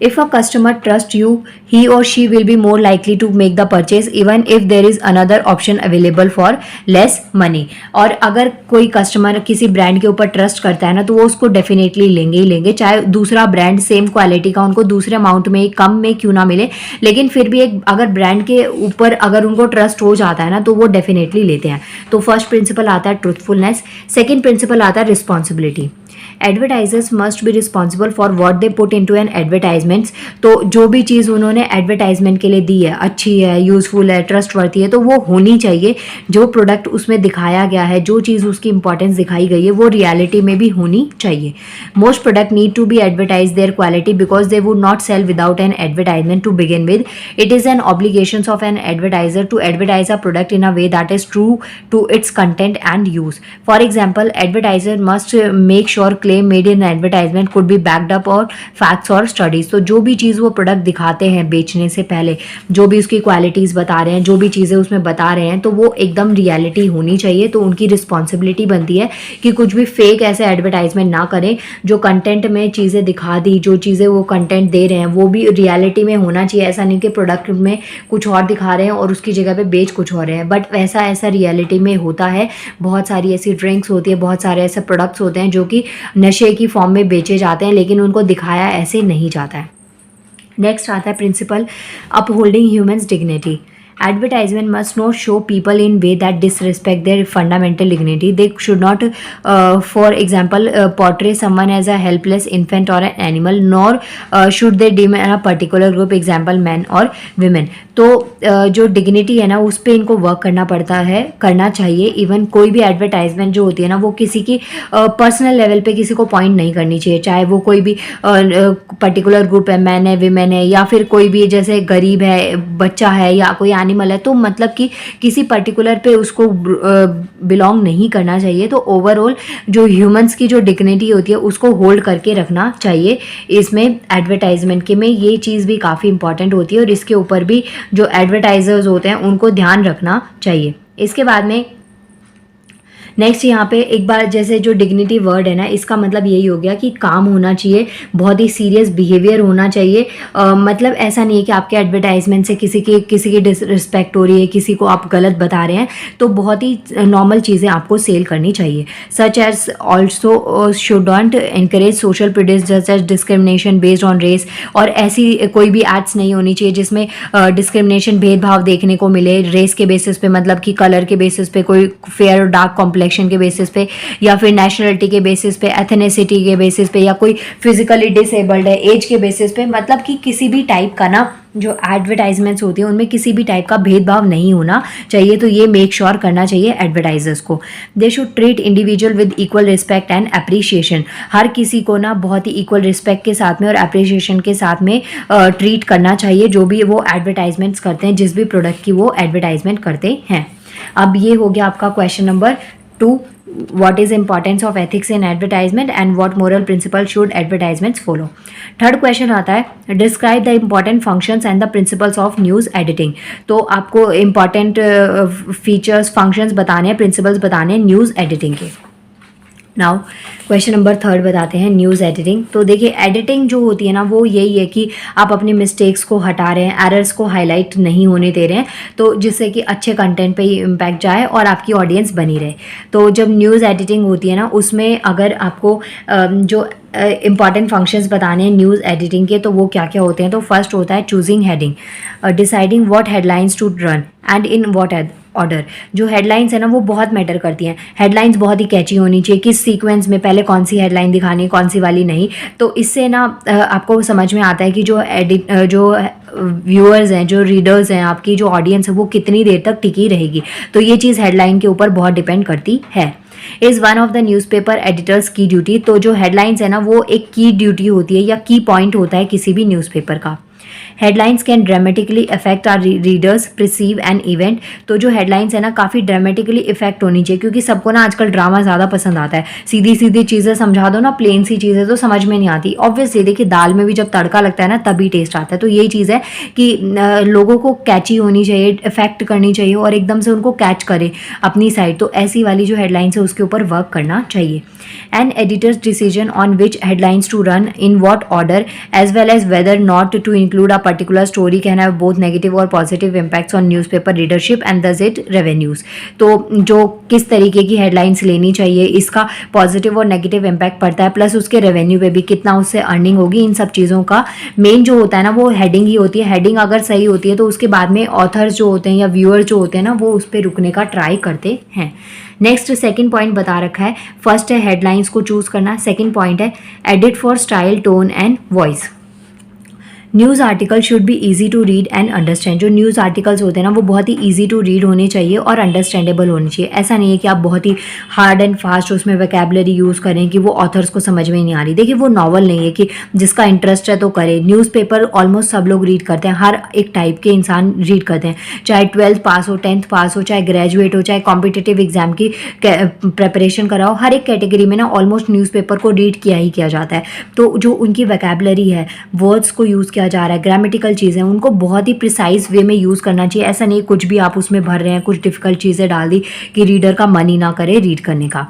If a customer trusts you, he or she will be more likely to make the purchase even if there is another option available for less money. और अगर कोई कस्टमर किसी ब्रांड के ऊपर ट्रस्ट करता है ना तो वो उसको डेफिनेटली लेंगे ही लेंगे, चाहे दूसरा ब्रांड सेम क्वालिटी का उनको दूसरे अमाउंट में कम में क्यों ना मिले। लेकिन फिर भी एक अगर ब्रांड के ऊपर अगर उनको ट्रस्ट हो जाता है ना तो वो डेफिनेटली लेते हैं। तो फर्स्ट प्रिंसिपल आता है ट्रूथफुलनेस। सेकेंड प्रिंसिपल आता है responsibility. Advertisers must be responsible for what they put into an advertisements. तो जो भी चीज़ उन्होंने एडवर्टाइजमेंट के लिए दी है, अच्छी है, यूज़फुल है, ट्रस्टवर्थी है, तो वो होनी चाहिए। जो प्रोडक्ट उसमें दिखाया गया है, जो चीज़ उसकी इंपॉर्टेंस दिखाई गई है, वो रियलिटी में भी होनी चाहिए। Most product need to be advertise their quality because they would not sell without an advertisement to begin with. It is an obligation of an advertiser to advertise a product in a way that is true to its content and use. For example, advertiser must make sure claim made in advertisement could be backed up or facts or studies. तो जो भी चीज़ वो product दिखाते हैं बेचने से पहले, जो भी उसकी क्वालिटीज़ बता रहे हैं, जो भी चीज़ें उसमें बता रहे हैं, तो वो एकदम रियलिटी होनी चाहिए। तो उनकी रिस्पॉन्सिबिलिटी बनती है कि कुछ भी फेक ऐसे एडवर्टाइजमेंट ना करें। जो कंटेंट में चीज़ें दिखा दी, जो चीज़ें वो कंटेंट दे रहे हैं, वो भी रियलिटी में होना चाहिए। ऐसा नहीं कि प्रोडक्ट में कुछ और दिखा रहे हैं और उसकी जगह पे बेच कुछ और रहे हैं। बट ऐसा रियलिटी में होता है। बहुत सारी ऐसी ड्रिंक्स होती है, बहुत सारे ऐसे प्रोडक्ट्स होते हैं जो कि नशे की फॉर्म में बेचे जाते हैं, लेकिन उनको दिखाया ऐसे नहीं जाता है। नेक्स्ट आता है principle upholding humans dignity. Advertisement must not show people in way that disrespect their fundamental dignity. They should not, for example, portray someone as a helpless infant or an animal, nor should they deem a particular group, example men or women. तो जो dignity है ना उस पर इनको work करना चाहिए। Even कोई भी एडवर्टाइजमेंट जो होती है ना वो किसी की पर्सनल लेवल पे किसी को पॉइंट नहीं करनी चाहिए, चाहे वो कोई भी पर्टिकुलर ग्रुप है, मैन है, विमेन है, या फिर कोई भी जैसे गरीब है, बच्चा है, या कोई एनिमल है। तो मतलब कि किसी पर्टिकुलर पे उसको बिलोंग नहीं करना चाहिए। तो ओवरऑल जो ह्यूमंस की जो डिग्निटी होती है उसको होल्ड करके रखना चाहिए। इसमें एडवर्टाइजमेंट के में ये चीज़ भी काफ़ी इंपॉर्टेंट होती है और इसके ऊपर भी जो एडवर्टाइजर्स होते हैं उनको ध्यान रखना चाहिए। इसके बाद में नेक्स्ट यहाँ पे एक बार जैसे जो डिग्निटी वर्ड है ना इसका मतलब यही हो गया कि काम होना चाहिए, बहुत ही सीरियस बिहेवियर होना चाहिए। मतलब ऐसा नहीं है कि आपके एडवर्टाइजमेंट से किसी की डिसरिस्पेक्ट हो रही है, किसी को आप गलत बता रहे हैं। तो बहुत ही नॉर्मल चीज़ें आपको सेल करनी चाहिए। Such as also should not encourage social presence just as discrimination based on race. और ऐसी कोई भी एड्स नहीं होनी चाहिए जिसमें डिस्क्रिमिनेशन, भेदभाव देखने को मिले रेस के बेसिस पे, मतलब कि कलर के बेसिस पे, कोई फेयर और डार्क कॉम्प्लेक्शन के बेसिस पे, या फिर नेशनलिटी के बेसिस पे, एथनिसिटी के बेसिस पे, या कोई फिजिकली डिसेबल्ड है, एज के बेसिस पे। मतलब कि किसी भी टाइप का ना जो एडवर्टाइजमेंट्स होती हैं उनमें किसी भी टाइप का भेदभाव नहीं होना चाहिए। तो ये मेक श्योर करना चाहिए एडवर्टाइजर्स को। They should treat individual with equal respect and appreciation. हर किसी को ना बहुत ही इक्वल रिस्पेक्ट के साथ में और अप्रिशिएशन के साथ में ट्रीट करना चाहिए, जो भी वो एडवर्टाइजमेंट्स करते हैं, जिस भी प्रोडक्ट की वो एडवर्टाइजमेंट करते हैं। अब ये हो गया आपका question number 2। what is importance of ethics in advertisement and what moral principles should advertisements follow. Third question आता है describe the important functions and the principles of news editing. तो आपको इम्पॉर्टेंट फीचर्स फंक्शंस बताने हैं, principles बताने हैं news editing के। Now question number third बताते हैं न्यूज़ एडिटिंग। तो देखिए एडिटिंग जो होती है ना वो यही है कि आप अपने मिस्टेक्स को हटा रहे हैं, एरर्स को हाईलाइट नहीं होने दे रहे हैं, तो जिससे कि अच्छे कंटेंट पे ही इम्पैक्ट जाए और आपकी ऑडियंस बनी रहे। तो जब न्यूज़ एडिटिंग होती है ना उसमें अगर आपको जो इंपॉर्टेंट फंक्शंस बताने हैं न्यूज़ एडिटिंग के, तो वो क्या क्या होते हैं। तो फर्स्ट होता है choosing heading, deciding what headlines to run and in what order. जो हेडलाइंस है ना वो बहुत मैटर करती हैं। हेडलाइंस बहुत ही कैची होनी चाहिए, किस सीक्वेंस में पहले कौन सी हेडलाइन दिखानी है कौन सी वाली नहीं। तो इससे ना आपको समझ में आता है कि जो व्यूअर्स हैं, जो रीडर्स हैं, आपकी जो ऑडियंस है वो कितनी देर तक टिकी रहेगी। तो ये चीज़ हेडलाइन के ऊपर बहुत डिपेंड करती है। Is one of the newspaper editors की ड्यूटी। तो जो हेडलाइंस है ना वो एक की ड्यूटी होती है या की पॉइंट होता है किसी भी न्यूज़पेपर का। Headlines can dramatically affect our readers perceive an event. तो जो हेडलाइंस है ना काफ़ी ड्रामेटिकली इफेक्ट होनी चाहिए, क्योंकि सबको ना आजकल ड्रामा ज़्यादा पसंद आता है। सीधी सीधी चीज़ें समझा दो ना, प्लेन सी चीज़ें तो समझ में नहीं आती। ऑब्वियसली देखिए दाल में भी जब तड़का लगता है ना तभी टेस्ट आता है। तो यही चीज़ है कि लोगों को कैची होनी चाहिए, इफेक्ट करनी चाहिए और एकदम से उनको कैच करे अपनी साइड। तो ऐसी वाली जो हेडलाइंस है उसके ऊपर वर्क करना चाहिए। An editor's decision on which headlines to run in what order as well as whether not to include a particular story can have both negative और positive impacts on newspaper readership and thus it revenues. तो जो किस तरीके की headlines लेनी चाहिए, इसका positive और नेगेटिव इम्पैक्ट पड़ता है, प्लस उसके रेवेन्यू पे भी कितना उससे अर्निंग होगी। इन सब चीज़ों का मेन जो होता है ना वो हेडिंग ही होती है। हेडिंग अगर सही होती है तो उसके बाद में ऑथर्स जो होते हैं या व्यूअर जो होते हैं ना वो उस पर रुकने का ट्राई करते हैं। नेक्स्ट सेकंड पॉइंट बता रखा है। फर्स्ट है हेडलाइंस को चूज करना, सेकंड पॉइंट है edit for style tone and voice. News article should be easy to read and understand. जो न्यूज़ आर्टिकल्स होते हैं ना वो बहुत ही ईजी टू रीड होने चाहिए और अंडरस्टैंडेबल होने चाहिए। ऐसा नहीं है कि आप बहुत ही हार्ड एंड फास्ट उसमें वोकैबुलरी यूज़ करें कि वो ऑथर्स को समझ में नहीं आ रही। देखिए वो नॉवल नहीं है कि जिसका इंटरेस्ट है तो करे। न्यूज़पेपर ऑलमोस्ट सब लोग रीड करते हैं, हर एक टाइप के इंसान रीड करते हैं, चाहे 12th पास हो, 10th पास हो, चाहे ग्रेजुएट हो, चाहे कॉम्पिटिटिव एग्जाम की प्रेपरेशन कराओ। हर एक कैटेगरी में ना ऑलमोस्ट न्यूज़पेपर को रीड किया ही किया जाता है। तो जो उनकी वोकैबुलरी है, वर्ड्स को यूज़ किया जा रहा है, ग्रामेटिकल चीज़ें उनको बहुत ही प्रिसाइज वे में यूज़ करना चाहिए। ऐसा नहीं कुछ भी आप उसमें भर रहे हैं, कुछ डिफिकल्ट चीज़ें डाल दी कि रीडर का मन ही ना करे रीड करने का।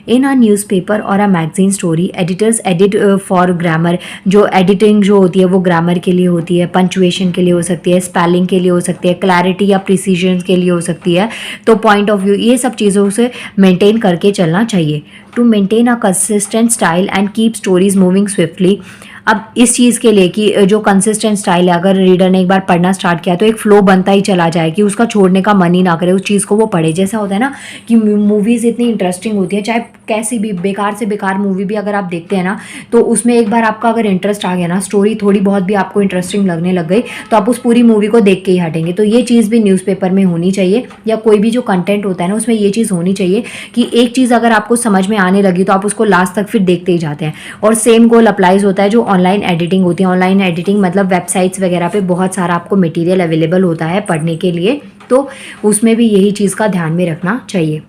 इन अ न्यूज़पेपर और a magazine story editors edit for grammar. जो एडिटिंग जो होती है वो ग्रामर के लिए होती है, पंचुएशन के लिए हो सकती है, स्पेलिंग के लिए हो सकती है, क्लैरिटी या प्रिसीजन के लिए हो सकती है। तो पॉइंट ऑफ व्यू ये सब चीज़ों से मेंटेन करके चलना चाहिए। To maintain a consistent style and keep stories moving swiftly. अब इस चीज़ के लिए कि जो कंसिस्टेंट स्टाइल है, अगर रीडर ने एक बार पढ़ना स्टार्ट किया तो एक फ्लो बनता ही चला जाए कि उसका छोड़ने का मन ही ना करे, उस चीज़ को वो पढ़े। जैसा होता है ना कि मूवीज़ इतनी इंटरेस्टिंग होती है, चाहे कैसी भी बेकार से बेकार मूवी भी अगर आप देखते हैं ना तो उसमें एक बार आपका अगर इंटरेस्ट आ गया ना, स्टोरी थोड़ी बहुत भी आपको इंटरेस्टिंग लगने लग गई तो आप उस पूरी मूवी को देख के ही हटेंगे। तो ये चीज़ भी न्यूज़पेपर में होनी चाहिए, या कोई भी जो कंटेंट होता है ना उसमें ये चीज़ होनी चाहिए कि एक चीज़ अगर आपको समझ में आने लगी तो आप उसको लास्ट तक फिर देखते ही जाते हैं। और सेम गोल अप्लाइज होता है जो ऑनलाइन एडिटिंग होती है। ऑनलाइन एडिटिंग मतलब वेबसाइट्स वगैरह पे बहुत सारा आपको मटेरियल अवेलेबल होता है पढ़ने के लिए, तो उसमें भी यही चीज़ का ध्यान में रखना चाहिए।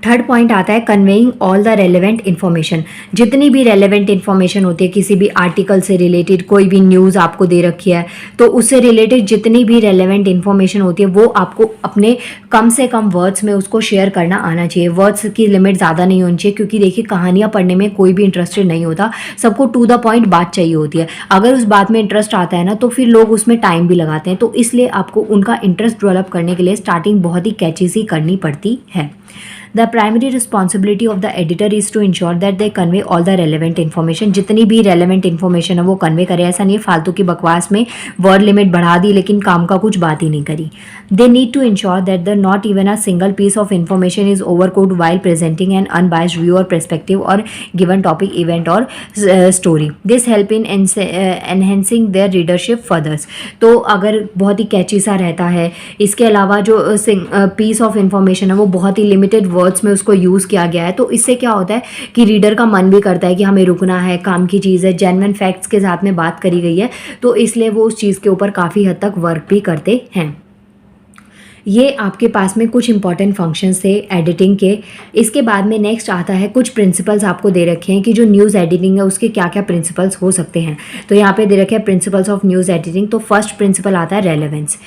थर्ड पॉइंट आता है conveying all the relevant information. जितनी भी रेलेवेंट इन्फॉर्मेशन होती है किसी भी आर्टिकल से रिलेटेड, कोई भी न्यूज़ आपको दे रखी है तो उससे रिलेटेड जितनी भी रेलेवेंट इन्फॉर्मेशन होती है वो आपको अपने कम से कम वर्ड्स में उसको शेयर करना आना चाहिए। वर्ड्स की लिमिट ज़्यादा नहीं होनी चाहिए, क्योंकि देखिए कहानियाँ पढ़ने में कोई भी इंटरेस्टेड नहीं होता, सबको टू द पॉइंट बात चाहिए होती है। अगर उस बात में इंटरेस्ट आता है ना तो फिर लोग उसमें टाइम भी लगाते हैं। तो इसलिए आपको उनका इंटरेस्ट डेवलप करने के लिए स्टार्टिंग बहुत ही कैची सी करनी पड़ती है। The primary responsibility of the editor is to ensure that they convey all the relevant information। जितनी भी relevant information है वो convey करे। ऐसा नहीं फालतू की बकवास में word limit बढ़ा दी लेकिन काम का कुछ बात ही नहीं करी। They need to ensure that the not even a single piece of information is overcooked while presenting an unbiased view or perspective or given topic, event or story. This help in enhancing their readership further। तो अगर बहुत ही कैची सा रहता है, इसके अलावा जो piece of information है वो बहुत ही limited वर्ड्स में उसको यूज़ किया गया है, तो इससे क्या होता है कि रीडर का मन भी करता है कि हमें रुकना है, काम की चीज़ है, जेन्युइन फैक्ट्स के साथ में बात करी गई है, तो इसलिए वो उस चीज़ के ऊपर काफ़ी हद तक वर्क भी करते हैं। ये आपके पास में कुछ इंपॉर्टेंट फंक्शंस थे एडिटिंग के। इसके बाद में नेक्स्ट आता है कुछ प्रिंसिपल्स आपको दे रखे हैं कि जो न्यूज़ एडिटिंग है उसके क्या क्या प्रिंसिपल्स हो सकते हैं। तो यहाँ पे दे रखे हैं प्रिंसिपल्स ऑफ न्यूज़ एडिटिंग। तो फर्स्ट प्रिंसिपल आता है relevance.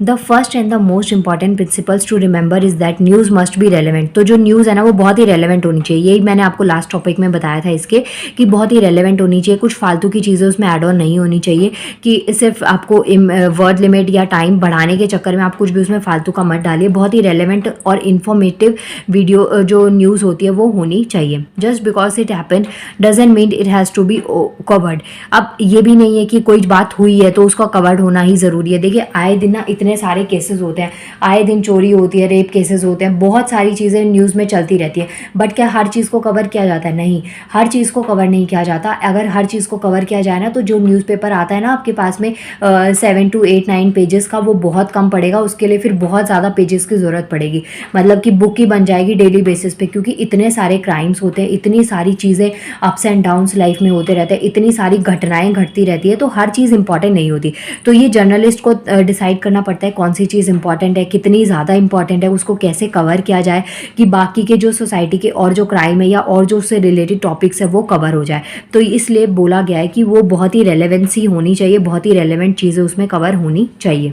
The first and the most important principles to remember is that news must be relevant. तो जो न्यूज़ है ना वो बहुत ही रेलेवेंट होनी चाहिए। यही मैंने आपको लास्ट टॉपिक में बताया था इसके कि बहुत ही रेलेवेंट होनी चाहिए। कुछ फालतू की चीज़ें उसमें ऐड ऑन नहीं होनी चाहिए कि सिर्फ आपको वर्ड लिमिट या टाइम बढ़ाने के चक्कर में आप कुछ भी उसमें फालतू का मत डालिए। बहुत ही रेलेवेंट और इन्फॉर्मेटिव वीडियो जो न्यूज़ होती है वो होनी चाहिए। Just because it happened doesn't mean it has to be covered. अब ये भी नहीं है कि कोई बात हुई है तो उसका कवर्ड होना ही ज़रूरी है। देखिए आए दिन ना इतने सारे केसेस होते हैं, आए दिन चोरी होती है, रेप केसेस होते हैं, बहुत सारी चीज़ें न्यूज़ में चलती रहती है। बट क्या हर चीज़ को कवर किया जाता है? नहीं, हर चीज़ को कवर नहीं किया जाता। अगर हर चीज़ को कवर किया जाए ना तो जो न्यूज़पेपर आता है ना आपके पास में 7 to 8 9 पेजेस का, वो बहुत कम पड़ेगा। उसके लिए फिर बहुत ज़्यादा पेजेस की ज़रूरत पड़ेगी, मतलब कि बुक ही बन जाएगी डेली बेसिस पे, क्योंकि इतने सारे क्राइम्स होते हैं, इतनी सारी चीज़ें अप्स एंड डाउन्स लाइफ में होते रहते हैं, इतनी सारी घटनाएं घटती रहती है, तो हर चीज़ इंपॉर्टेंट नहीं होती। तो ये जर्नलिस्ट को डिसाइड करना पड़ता है कौन सी चीज़ इंपॉर्टेंट है, कितनी ज़्यादा इंपॉर्टेंट है, उसको कैसे कवर किया जाए कि बाकी के जो सोसाइटी के और जो क्राइम है या और जो उससे रिलेटेड टॉपिक्स है वो कवर हो जाए। तो इसलिए बोला गया है कि वो बहुत ही रेलेवेंसी होनी चाहिए, बहुत ही रेलेवेंट चीज़ें उसमें कवर होनी चाहिए।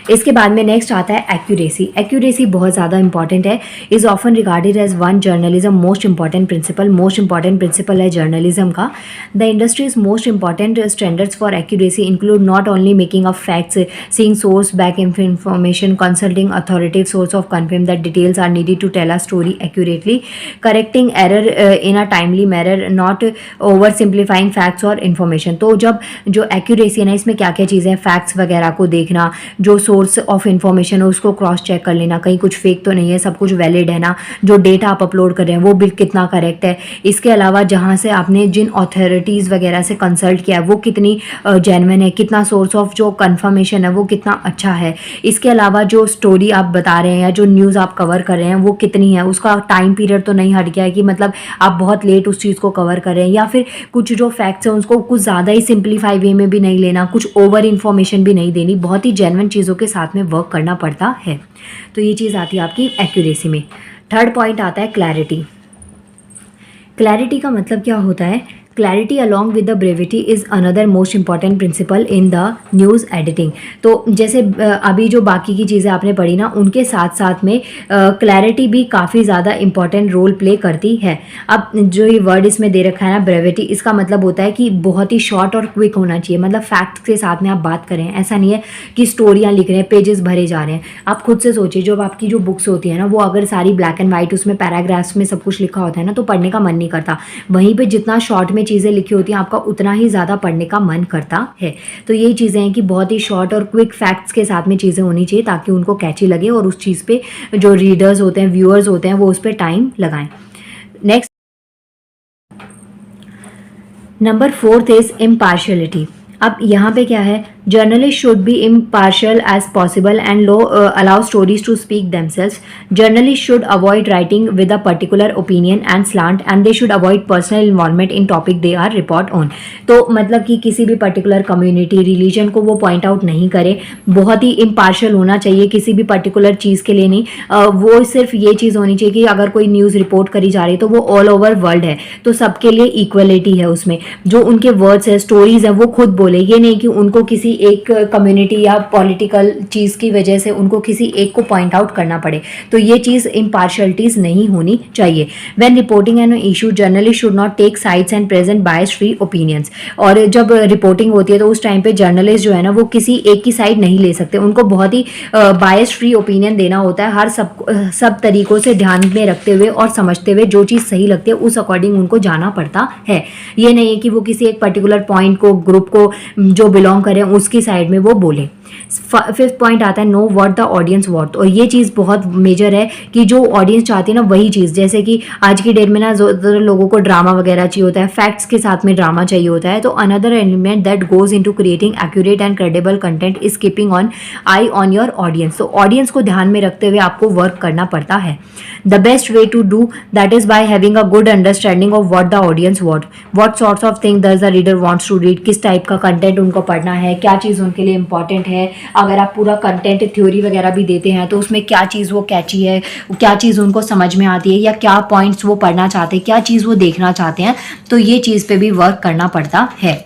इसके बाद में नेक्स्ट आता है एक्यूरेसी। एक्यूरेसी बहुत ज़्यादा इंपॉर्टेंट है, is often regarded as one journalism most important principle. Most important principle है जर्नलिज्म का। The industry's most important standards for accuracy include not only making of facts, seeing source back information, consulting authoritative source of confirm that details are needed to tell a story accurately, correcting error in a timely manner, not over simplifying facts or information. तो जब जो accuracy है ना, इसमें क्या क्या चीज़ें, facts वगैरह को देखना, जो सोर्स ऑफ इन्फॉर्मेशन है उसको क्रॉस चेक कर लेना, कहीं कुछ फेक तो नहीं है, सब कुछ वैलिड है ना, जो डेटा आप अपलोड कर रहे हैं वो भी कितना करेक्ट है। इसके अलावा जहाँ से आपने जिन अथॉरिटीज़ वगैरह से कंसल्ट किया है वो कितनी जेन्युइन है, कितना सोर्स ऑफ जो कंफर्मेशन है वो कितना अच्छा है। इसके अलावा जो स्टोरी आप बता रहे हैं या जो न्यूज़ आप कवर कर रहे हैं वो कितनी है, उसका टाइम पीरियड तो नहीं हट गया है कि मतलब आप बहुत लेट उस चीज़ को कवर कर रहे हैं, या फिर कुछ जो फैक्ट्स हैं उसको कुछ ज़्यादा ही सिंप्लीफाई वे में भी नहीं लेना, कुछ ओवर इन्फॉर्मेशन भी नहीं देनी। बहुत ही जेन्युइन चीज़ों के साथ में वर्क करना पड़ता है। तो ये चीज़ आती है आपकी एक्यूरेसी में। थर्ड पॉइंट आता है क्लैरिटी। क्लैरिटी का मतलब क्या होता है? Clarity along with the brevity is another most important principal in the news editing. तो जैसे अभी जो बाकी की चीज़ें आपने पढ़ी ना, उनके साथ साथ में क्लैरिटी भी काफ़ी ज़्यादा इंपॉर्टेंट रोल प्ले करती है। अब जो ये वर्ड इसमें दे रखा है ना ब्रेविटी, इसका मतलब होता है कि बहुत ही शॉर्ट और क्विक होना चाहिए, मतलब फैक्ट्स के साथ में आप बात करें। ऐसा नहीं है कि स्टोरियाँ लिख रहे हैं, पेजेस भरे जा रहे हैं। आप खुद से सोचिए, जो आपकी जो बुक्स होती है ना वो अगर सारी ब्लैक एंड वाइट, उसमें पैराग्राफ्स में सब कुछ लिखा होता है ना, तो पढ़ने का मन नहीं करता। वहीं पर जितना शॉर्ट में चीज़ें लिखी होती हैं आपका उतना ही ज़्यादा पढ़ने का मन करता है। तो यही चीज़ें हैं कि बहुत ही शॉर्ट और क्विक फैक्ट्स के साथ में चीज़ें होनी चाहिए ताकि उनको कैची लगे और उस चीज़ पे जो रीडर्स होते हैं, व्यूअर्स होते हैं, वो उस पर टाइम लगाएं। Next number 4 is impartiality. अब यहाँ पे क्या है, journalist should be impartial as possible and allow stories to speak themselves. Journalist should avoid writing with a particular opinion and slant and they should avoid personal involvement in topic they are report on. तो मतलब कि किसी भी particular community, religion को वो point out नहीं करे, बहुत ही इम्पार्शियल होना चाहिए, किसी भी पर्टिकुलर चीज़ के लिए नहीं। वो सिर्फ ये चीज़ होनी चाहिए कि अगर कोई न्यूज़ रिपोर्ट करी जा रही है तो वो ऑल ओवर वर्ल्ड है, तो सबके लिए इक्वलिटी है उसमें। जो उनके वर्ड्स है, स्टोरीज है, वो खुद बोले, ये नहीं कि उनको किसी एक कम्युनिटी या पॉलिटिकल चीज़ की वजह से उनको किसी एक को पॉइंट आउट करना पड़े। तो ये चीज़ इम्पार्शियलिटीज नहीं होनी चाहिए। When reporting an issue journalist should not take sides and present biased free opinions. और जब रिपोर्टिंग होती है तो उस टाइम पे जर्नलिस्ट जो है ना वो किसी एक की साइड नहीं ले सकते, उनको बहुत ही बायस्ड फ्री ओपिनियन देना होता है, हर सब तरीकों से ध्यान में रखते हुए और समझते हुए जो चीज़ सही लगती है उस अकॉर्डिंग उनको जाना पड़ता है। ये नहीं है कि वो किसी एक पर्टिकुलर पॉइंट को, ग्रुप को जो बिलोंग करें उसकी साइड में वो बोले। 5th पॉइंट आता है know what the audience want. और ये चीज़ बहुत मेजर है कि जो ऑडियंस चाहती है ना वही चीज़, जैसे कि आज की डेट में ना ज़्यादातर लोगों को ड्रामा वगैरह चाहिए होता है, फैक्ट्स के साथ में ड्रामा चाहिए होता है। तो another element that goes into creating accurate and credible content is keeping on I on your audience. तो ऑडियंस को ध्यान में रखते हुए आपको वर्क करना पड़ता है। The best way to do that is by having a good understanding of what the audience want, what sorts of thing does the reader wants to read, किस टाइप का कंटेंट उनको पढ़ना है, क्या चीज़ उनके लिए इंपॉर्टेंट है, हैं, अगर आप पूरा कंटेंट थ्योरी वगैरह भी देते हैं तो उसमें क्या चीज़ वो कैची है, क्या चीज़ उनको समझ में आती है, या क्या पॉइंट्स वो पढ़ना चाहते हैं, क्या चीज़ वो देखना चाहते हैं, तो ये चीज़ पे भी वर्क करना पड़ता है।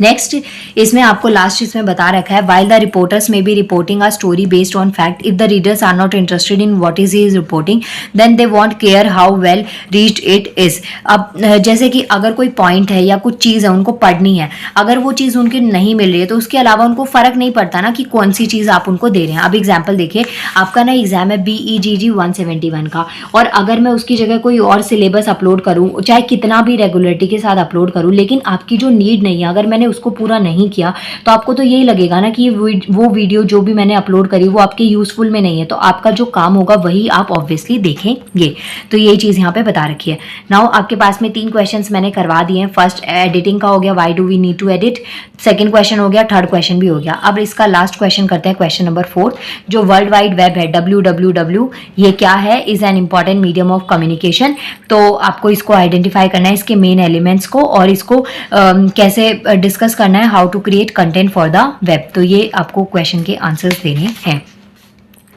नेक्स्ट इसमें आपको लास्ट इसमें बता रखा है, while the reporters may be reporting a story based on fact, if the readers are not interested in what is he is reporting then they won't care how well reached it is. अब जैसे कि अगर कोई point है या कुछ चीज़ है उनको पढ़नी है, अगर वो चीज़ उनकी नहीं मिल रही है तो उसके अलावा उनको फ़र्क नहीं पड़ता ना कि कौन सी चीज़ आप उनको दे रहे हैं। अब एग्जाम्पल देखिए, आपका ना एग्जाम है BEGG 171 का, और अगर मैं उसकी जगह कोई और सिलेबस अपलोड करूँ, चाहे कितना भी रेगुलरिटी के साथ अपलोड करूँ, लेकिन आपकी जो नीड नहीं है, अगर मैंने उसको पूरा नहीं किया तो आपको तो यही लगेगा ना कि वो वीडियो जो भी मैंने अपलोड करी वो आपके यूजफुल में नहीं है, तो आपका जो काम होगा वही आप ऑब्वियसली देखेंगे। तो यही चीज़ यहाँ पे बता रखी है। नाउ आपके पास में 3 क्वेश्चंस मैंने करवा दिए हैं। फर्स्ट एडिटिंग का हो गया, why do we need to edit, second question हो गया, थर्ड क्वेश्चन भी हो गया। अब इसका लास्ट क्वेश्चन करते हैं, क्वेश्चन नंबर 4, जो वर्ल्ड वाइड वेब है www, ये क्या है, is an important medium of communication. तो आपको इसको आइडेंटिफाई करना है, इसके मेन एलिमेंट्स को, और इसको कैसे डिस्कस करना है, how to create content for the web. तो ये आपको क्वेश्चन के आंसर्स देने हैं।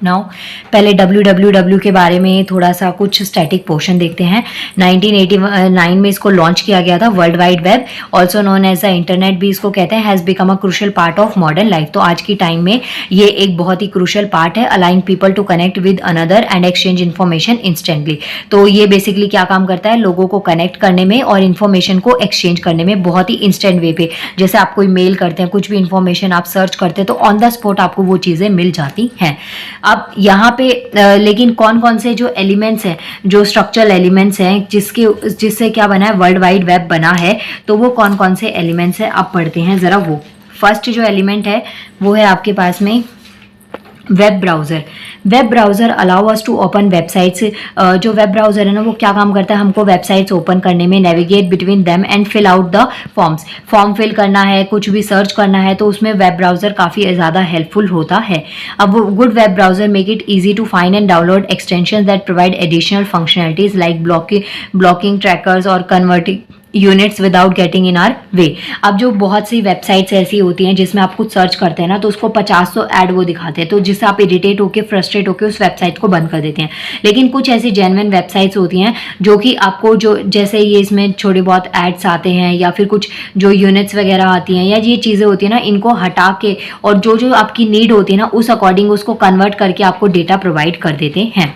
नाउ पहले www के बारे में थोड़ा सा कुछ स्टैटिक पोर्शन देखते हैं। 1989 में इसको लॉन्च किया गया था। World wide web also known as the internet भी इसको कहते हैं, has become a crucial part of modern life. तो आज की टाइम में ये एक बहुत ही क्रूशियल पार्ट है, allowing people to connect with another and exchange information instantly. तो ये बेसिकली क्या काम करता है, लोगों को कनेक्ट करने में और इन्फॉर्मेशन को एक्सचेंज करने में बहुत ही इंस्टेंट वे पे। जैसे आप कोई मेल करते हैं, कुछ भी इन्फॉर्मेशन आप सर्च करते हैं तो ऑन द स्पॉट आपको वो चीज़ें मिल जाती हैं। अब यहाँ पे लेकिन कौन कौन से जो एलिमेंट्स हैं, जो स्ट्रक्चरल एलिमेंट्स हैं जिससे क्या बना है, वर्ल्ड वाइड वेब बना है, तो वो कौन कौन से एलिमेंट्स हैं आप पढ़ते हैं ज़रा वो। फर्स्ट जो एलिमेंट है वो है आपके पास में web browser. Web browser allow us to open websites. जो वेब ब्राउज़र है ना वो क्या काम करता है, हमको वेबसाइट्स ओपन करने में, navigate between them and fill out the forms. Form fill करना है, कुछ भी सर्च करना है, तो उसमें वेब ब्राउज़र काफ़ी ज़्यादा हेल्पफुल होता है। अब good web browser make it easy to find and download extension that provide additional functionalities like blocking trackers और converting units without getting in our way. अब जो बहुत सी वेबसाइट्स ऐसी होती हैं जिसमें आप कुछ सर्च करते हैं ना तो उसको 50 ऐड वो दिखाते हैं, तो जिससे आप इरिटेट होकर फ्रस्ट्रेट होकर उस वेबसाइट को बंद कर देते हैं। लेकिन कुछ ऐसी जेन्युइन वेबसाइट्स होती हैं जो कि आपको जो जैसे ये इसमें थोड़े बहुत एड्स आते हैं या फिर कुछ जो यूनिट्स वगैरह आती हैं या ये चीज़ें होती हैं ना, इनको हटा के और जो जो आपकी नीड होती है ना उस अकॉर्डिंग उसको कन्वर्ट करके आपको डेटा प्रोवाइड कर देते हैं।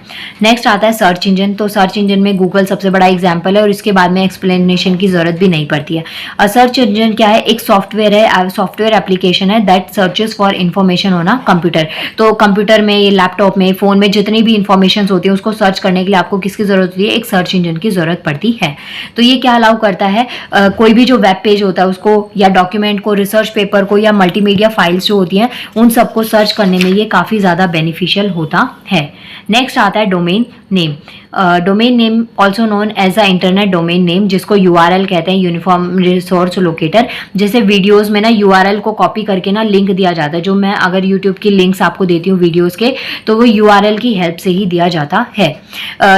नेक्स्ट आता है सर्च इंजन। तो सर्च इंजन में गूगल सबसे बड़ा एग्जाम्पल है और इसके बाद में एक्सप्लेनेशन की जरूरत भी नहीं पड़ती है। सर्च इंजन क्या है, एक सॉफ्टवेयर है, सॉफ्टवेयर एप्लीकेशन है that searches for information on a computer. तो कंप्यूटर में, लैपटॉप में, फोन में जितनी भी इंफॉर्मेशन होती है उसको सर्च करने के लिए आपको किसकी जरूरत होती है, एक सर्च इंजन की जरूरत पड़ती है। तो ये क्या अलाउ करता है, कोई भी जो वेब पेज होता है उसको या डॉक्यूमेंट को, रिसर्च पेपर को या मल्टीमीडिया फाइल्स जो होती हैं उन सबको सर्च करने में ये काफ़ी ज़्यादा बेनिफिशियल होता है। नेक्स्ट आता है domain name. Domain name also known as a internet domain name, जिसको URL कहते हैं, यूनिफॉर्म रिसोर्स लोकेटर। जैसे वीडियोस में ना URL को कॉपी करके ना लिंक दिया जाता है, जो मैं अगर यूट्यूब की लिंक्स आपको देती हूँ वीडियोस के तो वो URL की हेल्प से ही दिया जाता है।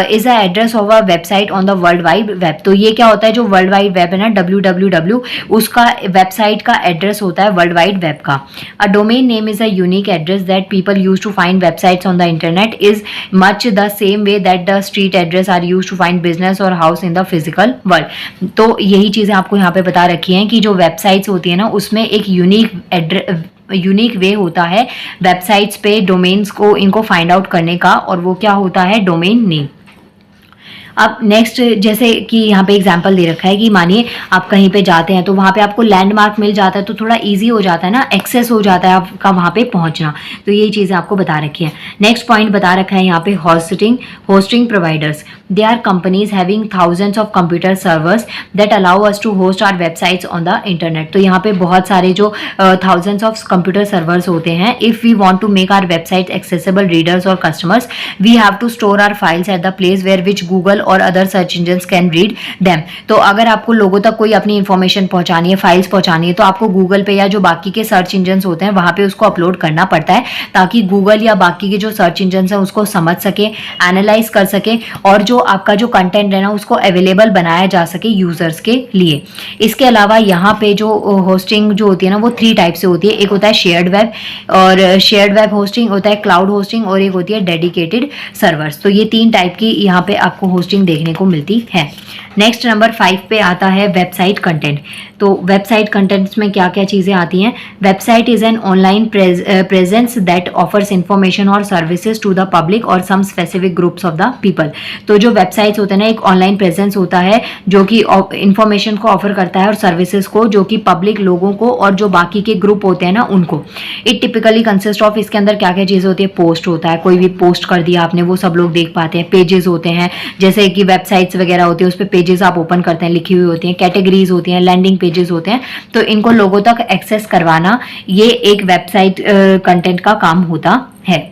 Is a address of a website on the world wide web. तो ये क्या होता है, जो वर्ल्ड वाइड वेब है ना www, उसका वेबसाइट का एड्रेस होता है वर्ल्ड वाइड वेब का। A domain name is a unique address that people use to find websites on the internet is much the same way that the street address are use to find business और house in the physical world. तो यही चीज़ें आपको यहाँ पे बता रखी हैं कि जो वेबसाइट्स होती है ना उसमें एक यूनिक वे होता है वेबसाइट्स पे डोमेन्स को इनको फाइंड आउट करने का, और वो क्या होता है, डोमेन नेम। अब नेक्स्ट जैसे कि यहाँ पे एग्जांपल दे रखा है कि मानिए आप कहीं पे जाते हैं तो वहाँ पे आपको लैंडमार्क मिल जाता है तो थोड़ा इजी हो जाता है ना, एक्सेस हो जाता है आपका वहाँ पे पहुँचना। तो ये चीज़ें आपको बता रखी है। नेक्स्ट पॉइंट बता रखा है यहाँ पे hosting providers. They are companies having thousands of computer servers that allow us to host our websites on the internet. तो यहाँ पे बहुत सारे जो थाउजेंड्स ऑफ कंप्यूटर सर्वर्स होते हैं। If we want to make our website accessible readers और customers we have to store our files at the place where which Google और other search engines can read them. तो अगर आपको लोगों तक कोई अपनी इन्फॉर्मेशन पहुंचानी है, फाइल्स पहुंचानी है, तो आपको गूगल पे या जो बाकी के सर्च इंजन्स होते हैं वहां पे उसको अपलोड करना पड़ता है, ताकि गूगल या बाकी के जो सर्च इंजन्स हैं उसको समझ सके, एनालाइज कर सके, और जो आपका जो कंटेंट है ना उसको अवेलेबल बनाया जा सके यूजर्स के लिए। इसके अलावा यहाँ पे जो होस्टिंग जो होती है ना वो 3 टाइप से होती है। एक होता है शेयर्ड वेब, और शेयर्ड वेब होस्टिंग होता है क्लाउड होस्टिंग, और एक होती है डेडिकेटेड सर्वर्स। तो ये 3 टाइप की यहाँ पे आपको होस्टिंग देखने को मिलती है। नेक्स्ट नंबर 5 पे आता है वेबसाइट कंटेंट। तो वेबसाइट कंटेंट्स में क्या क्या चीज़ें आती हैं? Website is an online presence that offers information और सर्विसेज टू द पब्लिक और some specific groups of the people. तो जो वेबसाइट्स होते हैं ना, एक ऑनलाइन प्रेजेंस होता है जो कि इंफॉर्मेशन को ऑफर करता है और सर्विसेज को, जो कि पब्लिक लोगों को और जो बाकी के ग्रुप होते हैं ना उनको। इट टिपिकली कंसिस्ट ऑफ, इसके अंदर क्या क्या चीज़ें होती है? पोस्ट होता है, कोई भी पोस्ट कर दिया आपने वो सब लोग देख पाते हैं। पेजेस होते हैं, जैसे कि वेबसाइट्स वगैरह होती है उस पर पेजेस आप ओपन करते हैं, लिखी हुई होती हैं। कैटेगरीज होती हैं, लैंडिंग पेजेस होते हैं। तो इनको लोगों तक एक्सेस करवाना ये एक वेबसाइट कंटेंट का काम होता है।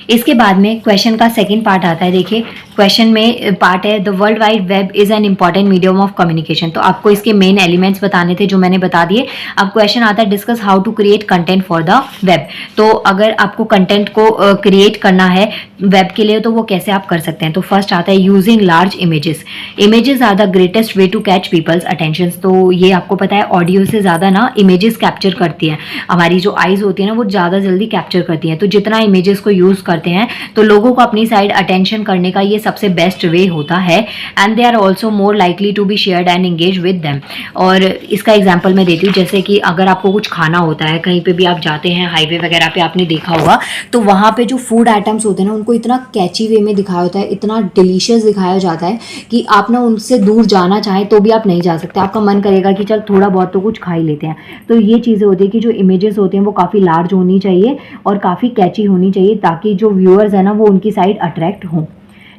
इसके बाद में क्वेश्चन का सेकंड पार्ट आता है। देखिए क्वेश्चन में पार्ट है the world wide web is an important medium of communication. तो आपको इसके मेन एलिमेंट्स बताने थे जो मैंने बता दिए। अब क्वेश्चन आता है discuss how to create content for the web. तो अगर आपको कंटेंट को क्रिएट करना है वेब के लिए तो वो कैसे आप कर सकते हैं? तो फर्स्ट आता है using large images. Images are the greatest way to catch people's attention. तो ये आपको पता है ऑडियो से ज़्यादा ना इमेजेस कैप्चर करती हैं। हमारी जो आइज होती है ना वो ज़्यादा जल्दी कैप्चर करती हैं। तो जितना इमेजेस को यूज़ करते हैं तो लोगों को अपनी साइड अटेंशन करने का ये सबसे बेस्ट वे होता है। And they are also more likely to be shared and engage with them. और इसका एग्जाम्पल मैं देती हूँ, जैसे कि अगर आपको कुछ खाना होता है, कहीं पे भी आप जाते हैं हाईवे वगैरह पे, आपने देखा होगा तो वहाँ पे जो फूड आइटम्स होते हैं ना उनको इतना कैची वे में दिखाया होता है, इतना डिलीशियस दिखाया जाता है कि आप ना उनसे दूर जाना चाहें तो भी आप नहीं जा सकते। आपका मन करेगा कि चल थोड़ा बहुत तो कुछ खा ही लेते हैं। तो ये चीज़ें होती है कि जो इमेजेस होते हैं वो काफ़ी लार्ज होनी चाहिए और काफ़ी कैची होनी चाहिए, ताकि जो व्यूअर्स है ना वो उनकी साइड अट्रैक्ट हों।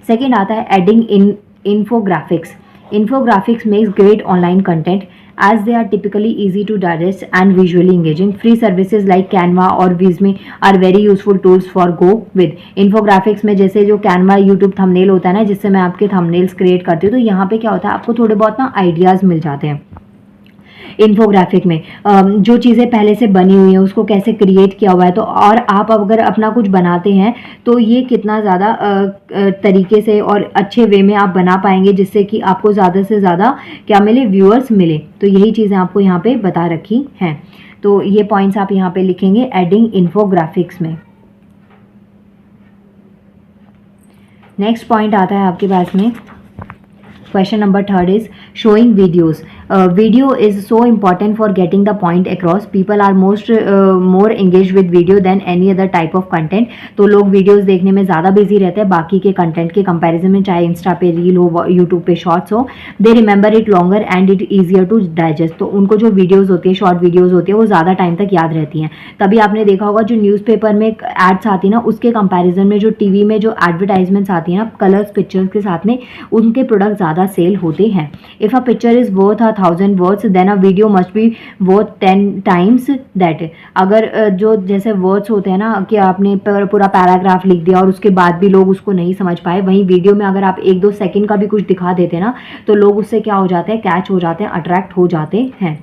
सेकेंड आता है adding in infographics. Infographics makes great online content as they are typically easy to digest and visually engaging. Free services like Canva और Visme are very useful tools for go with. Infographics में जैसे जो Canva YouTube thumbnail होता है ना, जिससे मैं आपके थंबनेल्स क्रिएट करती हूँ, तो यहाँ पे क्या होता है आपको थोड़े बहुत ना आइडियाज़ मिल जाते हैं। इन्फोग्राफिक में जो चीज़ें पहले से बनी हुई हैं उसको कैसे क्रिएट किया हुआ है, तो और आप अगर अपना कुछ बनाते हैं तो ये कितना ज़्यादा तरीके से और अच्छे वे में आप बना पाएंगे, जिससे कि आपको ज़्यादा से ज़्यादा क्या मिले? व्यूअर्स मिले। तो यही चीज़ें आपको यहाँ पे बता रखी हैं। तो ये पॉइंट्स आप यहाँ पे लिखेंगे एडिंग इन्फोग्राफिक्स में। नेक्स्ट पॉइंट आता है आपके पास में, question number 3 is showing videos. Video is so important for getting the point across. People are more engaged with video than any other type of content. तो लोग वीडियोस देखने में ज़्यादा बिजी रहते हैं बाकी के कंटेंट के कंपैरिजन में, चाहे इंस्टा पे रील हो, यूट्यूब पे शॉर्ट्स हो. They remember it longer and it easier to digest. तो उनको जो वीडियोज़ होती है, शॉर्ट वीडियोज़ होती है, वो ज़्यादा टाइम तक याद रहती हैं. तभी आपने देखा होगा जो न्यूज़पेपर में एड्स आती है ना, उसके कंपैरिजन में जो टीवी में जो एडवर्टाइजमेंट्स आती है ना कलर्स पिक्चर्स के साथ में, उनके प्रोडक्ट ज़्यादा सेल होते हैं. If a picture is worth 1000 words then a video must be worth 10 times that. अगर जो जैसे वर्ड्स होते हैं ना कि आपने पूरा पैराग्राफ लिख दिया और उसके बाद भी लोग उसको नहीं समझ पाए, वहीं वीडियो में अगर आप 1-2 सेकंड का भी कुछ दिखा देते हैं ना, तो लोग उससे क्या हो जाते हैं, कैच हो जाते हैं, अट्रैक्ट हो जाते हैं.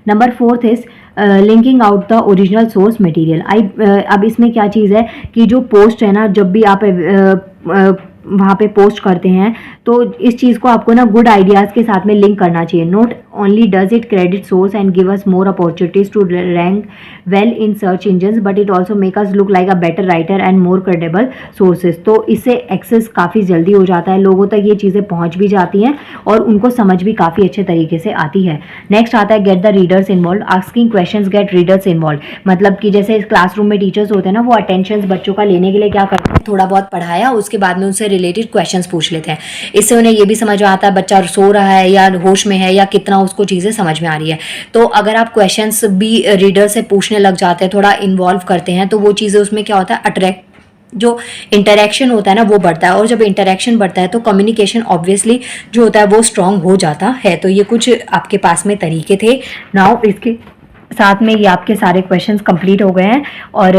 Number 4 is linking out the original source material. अब इसमें क्या चीज़ है कि जो पोस्ट है ना, जब भी आप वहाँ पे पोस्ट करते हैं तो इस चीज़ को आपको ना गुड आइडियाज़ के साथ में लिंक करना चाहिए. Not only does it credit source and give us more opportunities to rank well in search engines, but it also make us look like a better writer and more credible sources. तो इससे access काफ़ी जल्दी हो जाता है, लोगों तक ये चीज़ें पहुँच भी जाती हैं और उनको समझ भी काफ़ी अच्छे तरीके से आती है. नेक्स्ट आता है get the readers involve. Asking questions get readers involve. मतलब कि जैसे क्लासरूम में टीचर्स होते हैं ना, वो अटेंशन बच्चों का लेने के लिए क्या करते हैं, थोड़ा बहुत पढ़ाया, उसके बाद में उनसे रिलेटेड क्वेश्चंस पूछ लेते हैं. इससे उन्हें ये भी समझ में आता है बच्चा सो रहा है या होश में है या कितना उसको चीज़ें समझ में आ रही है. तो अगर आप क्वेश्चंस भी रीडर से पूछने लग जाते हैं, थोड़ा इन्वॉल्व करते हैं, तो वो चीज़ें उसमें क्या होता है, अट्रैक्ट जो इंटरेक्शन होता है ना वो बढ़ता है, और जब इंटरेक्शन बढ़ता है तो कम्युनिकेशन ऑब्वियसली जो होता है वो स्ट्रांग हो जाता है. तो ये कुछ आपके पास में तरीके थे. नाउ इसके साथ में ये आपके सारे क्वेश्चंस कंप्लीट हो गए हैं। और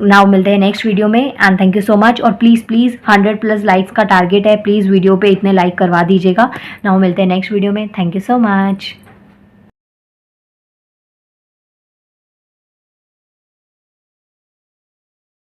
नाउ मिलते हैं नेक्स्ट वीडियो में and thank you so much. और प्लीज़ 100+ लाइक्स का टारगेट है, प्लीज़ वीडियो पे इतने लाइक करवा दीजिएगा। नाउ मिलते हैं नेक्स्ट वीडियो में, थैंक यू सो मच।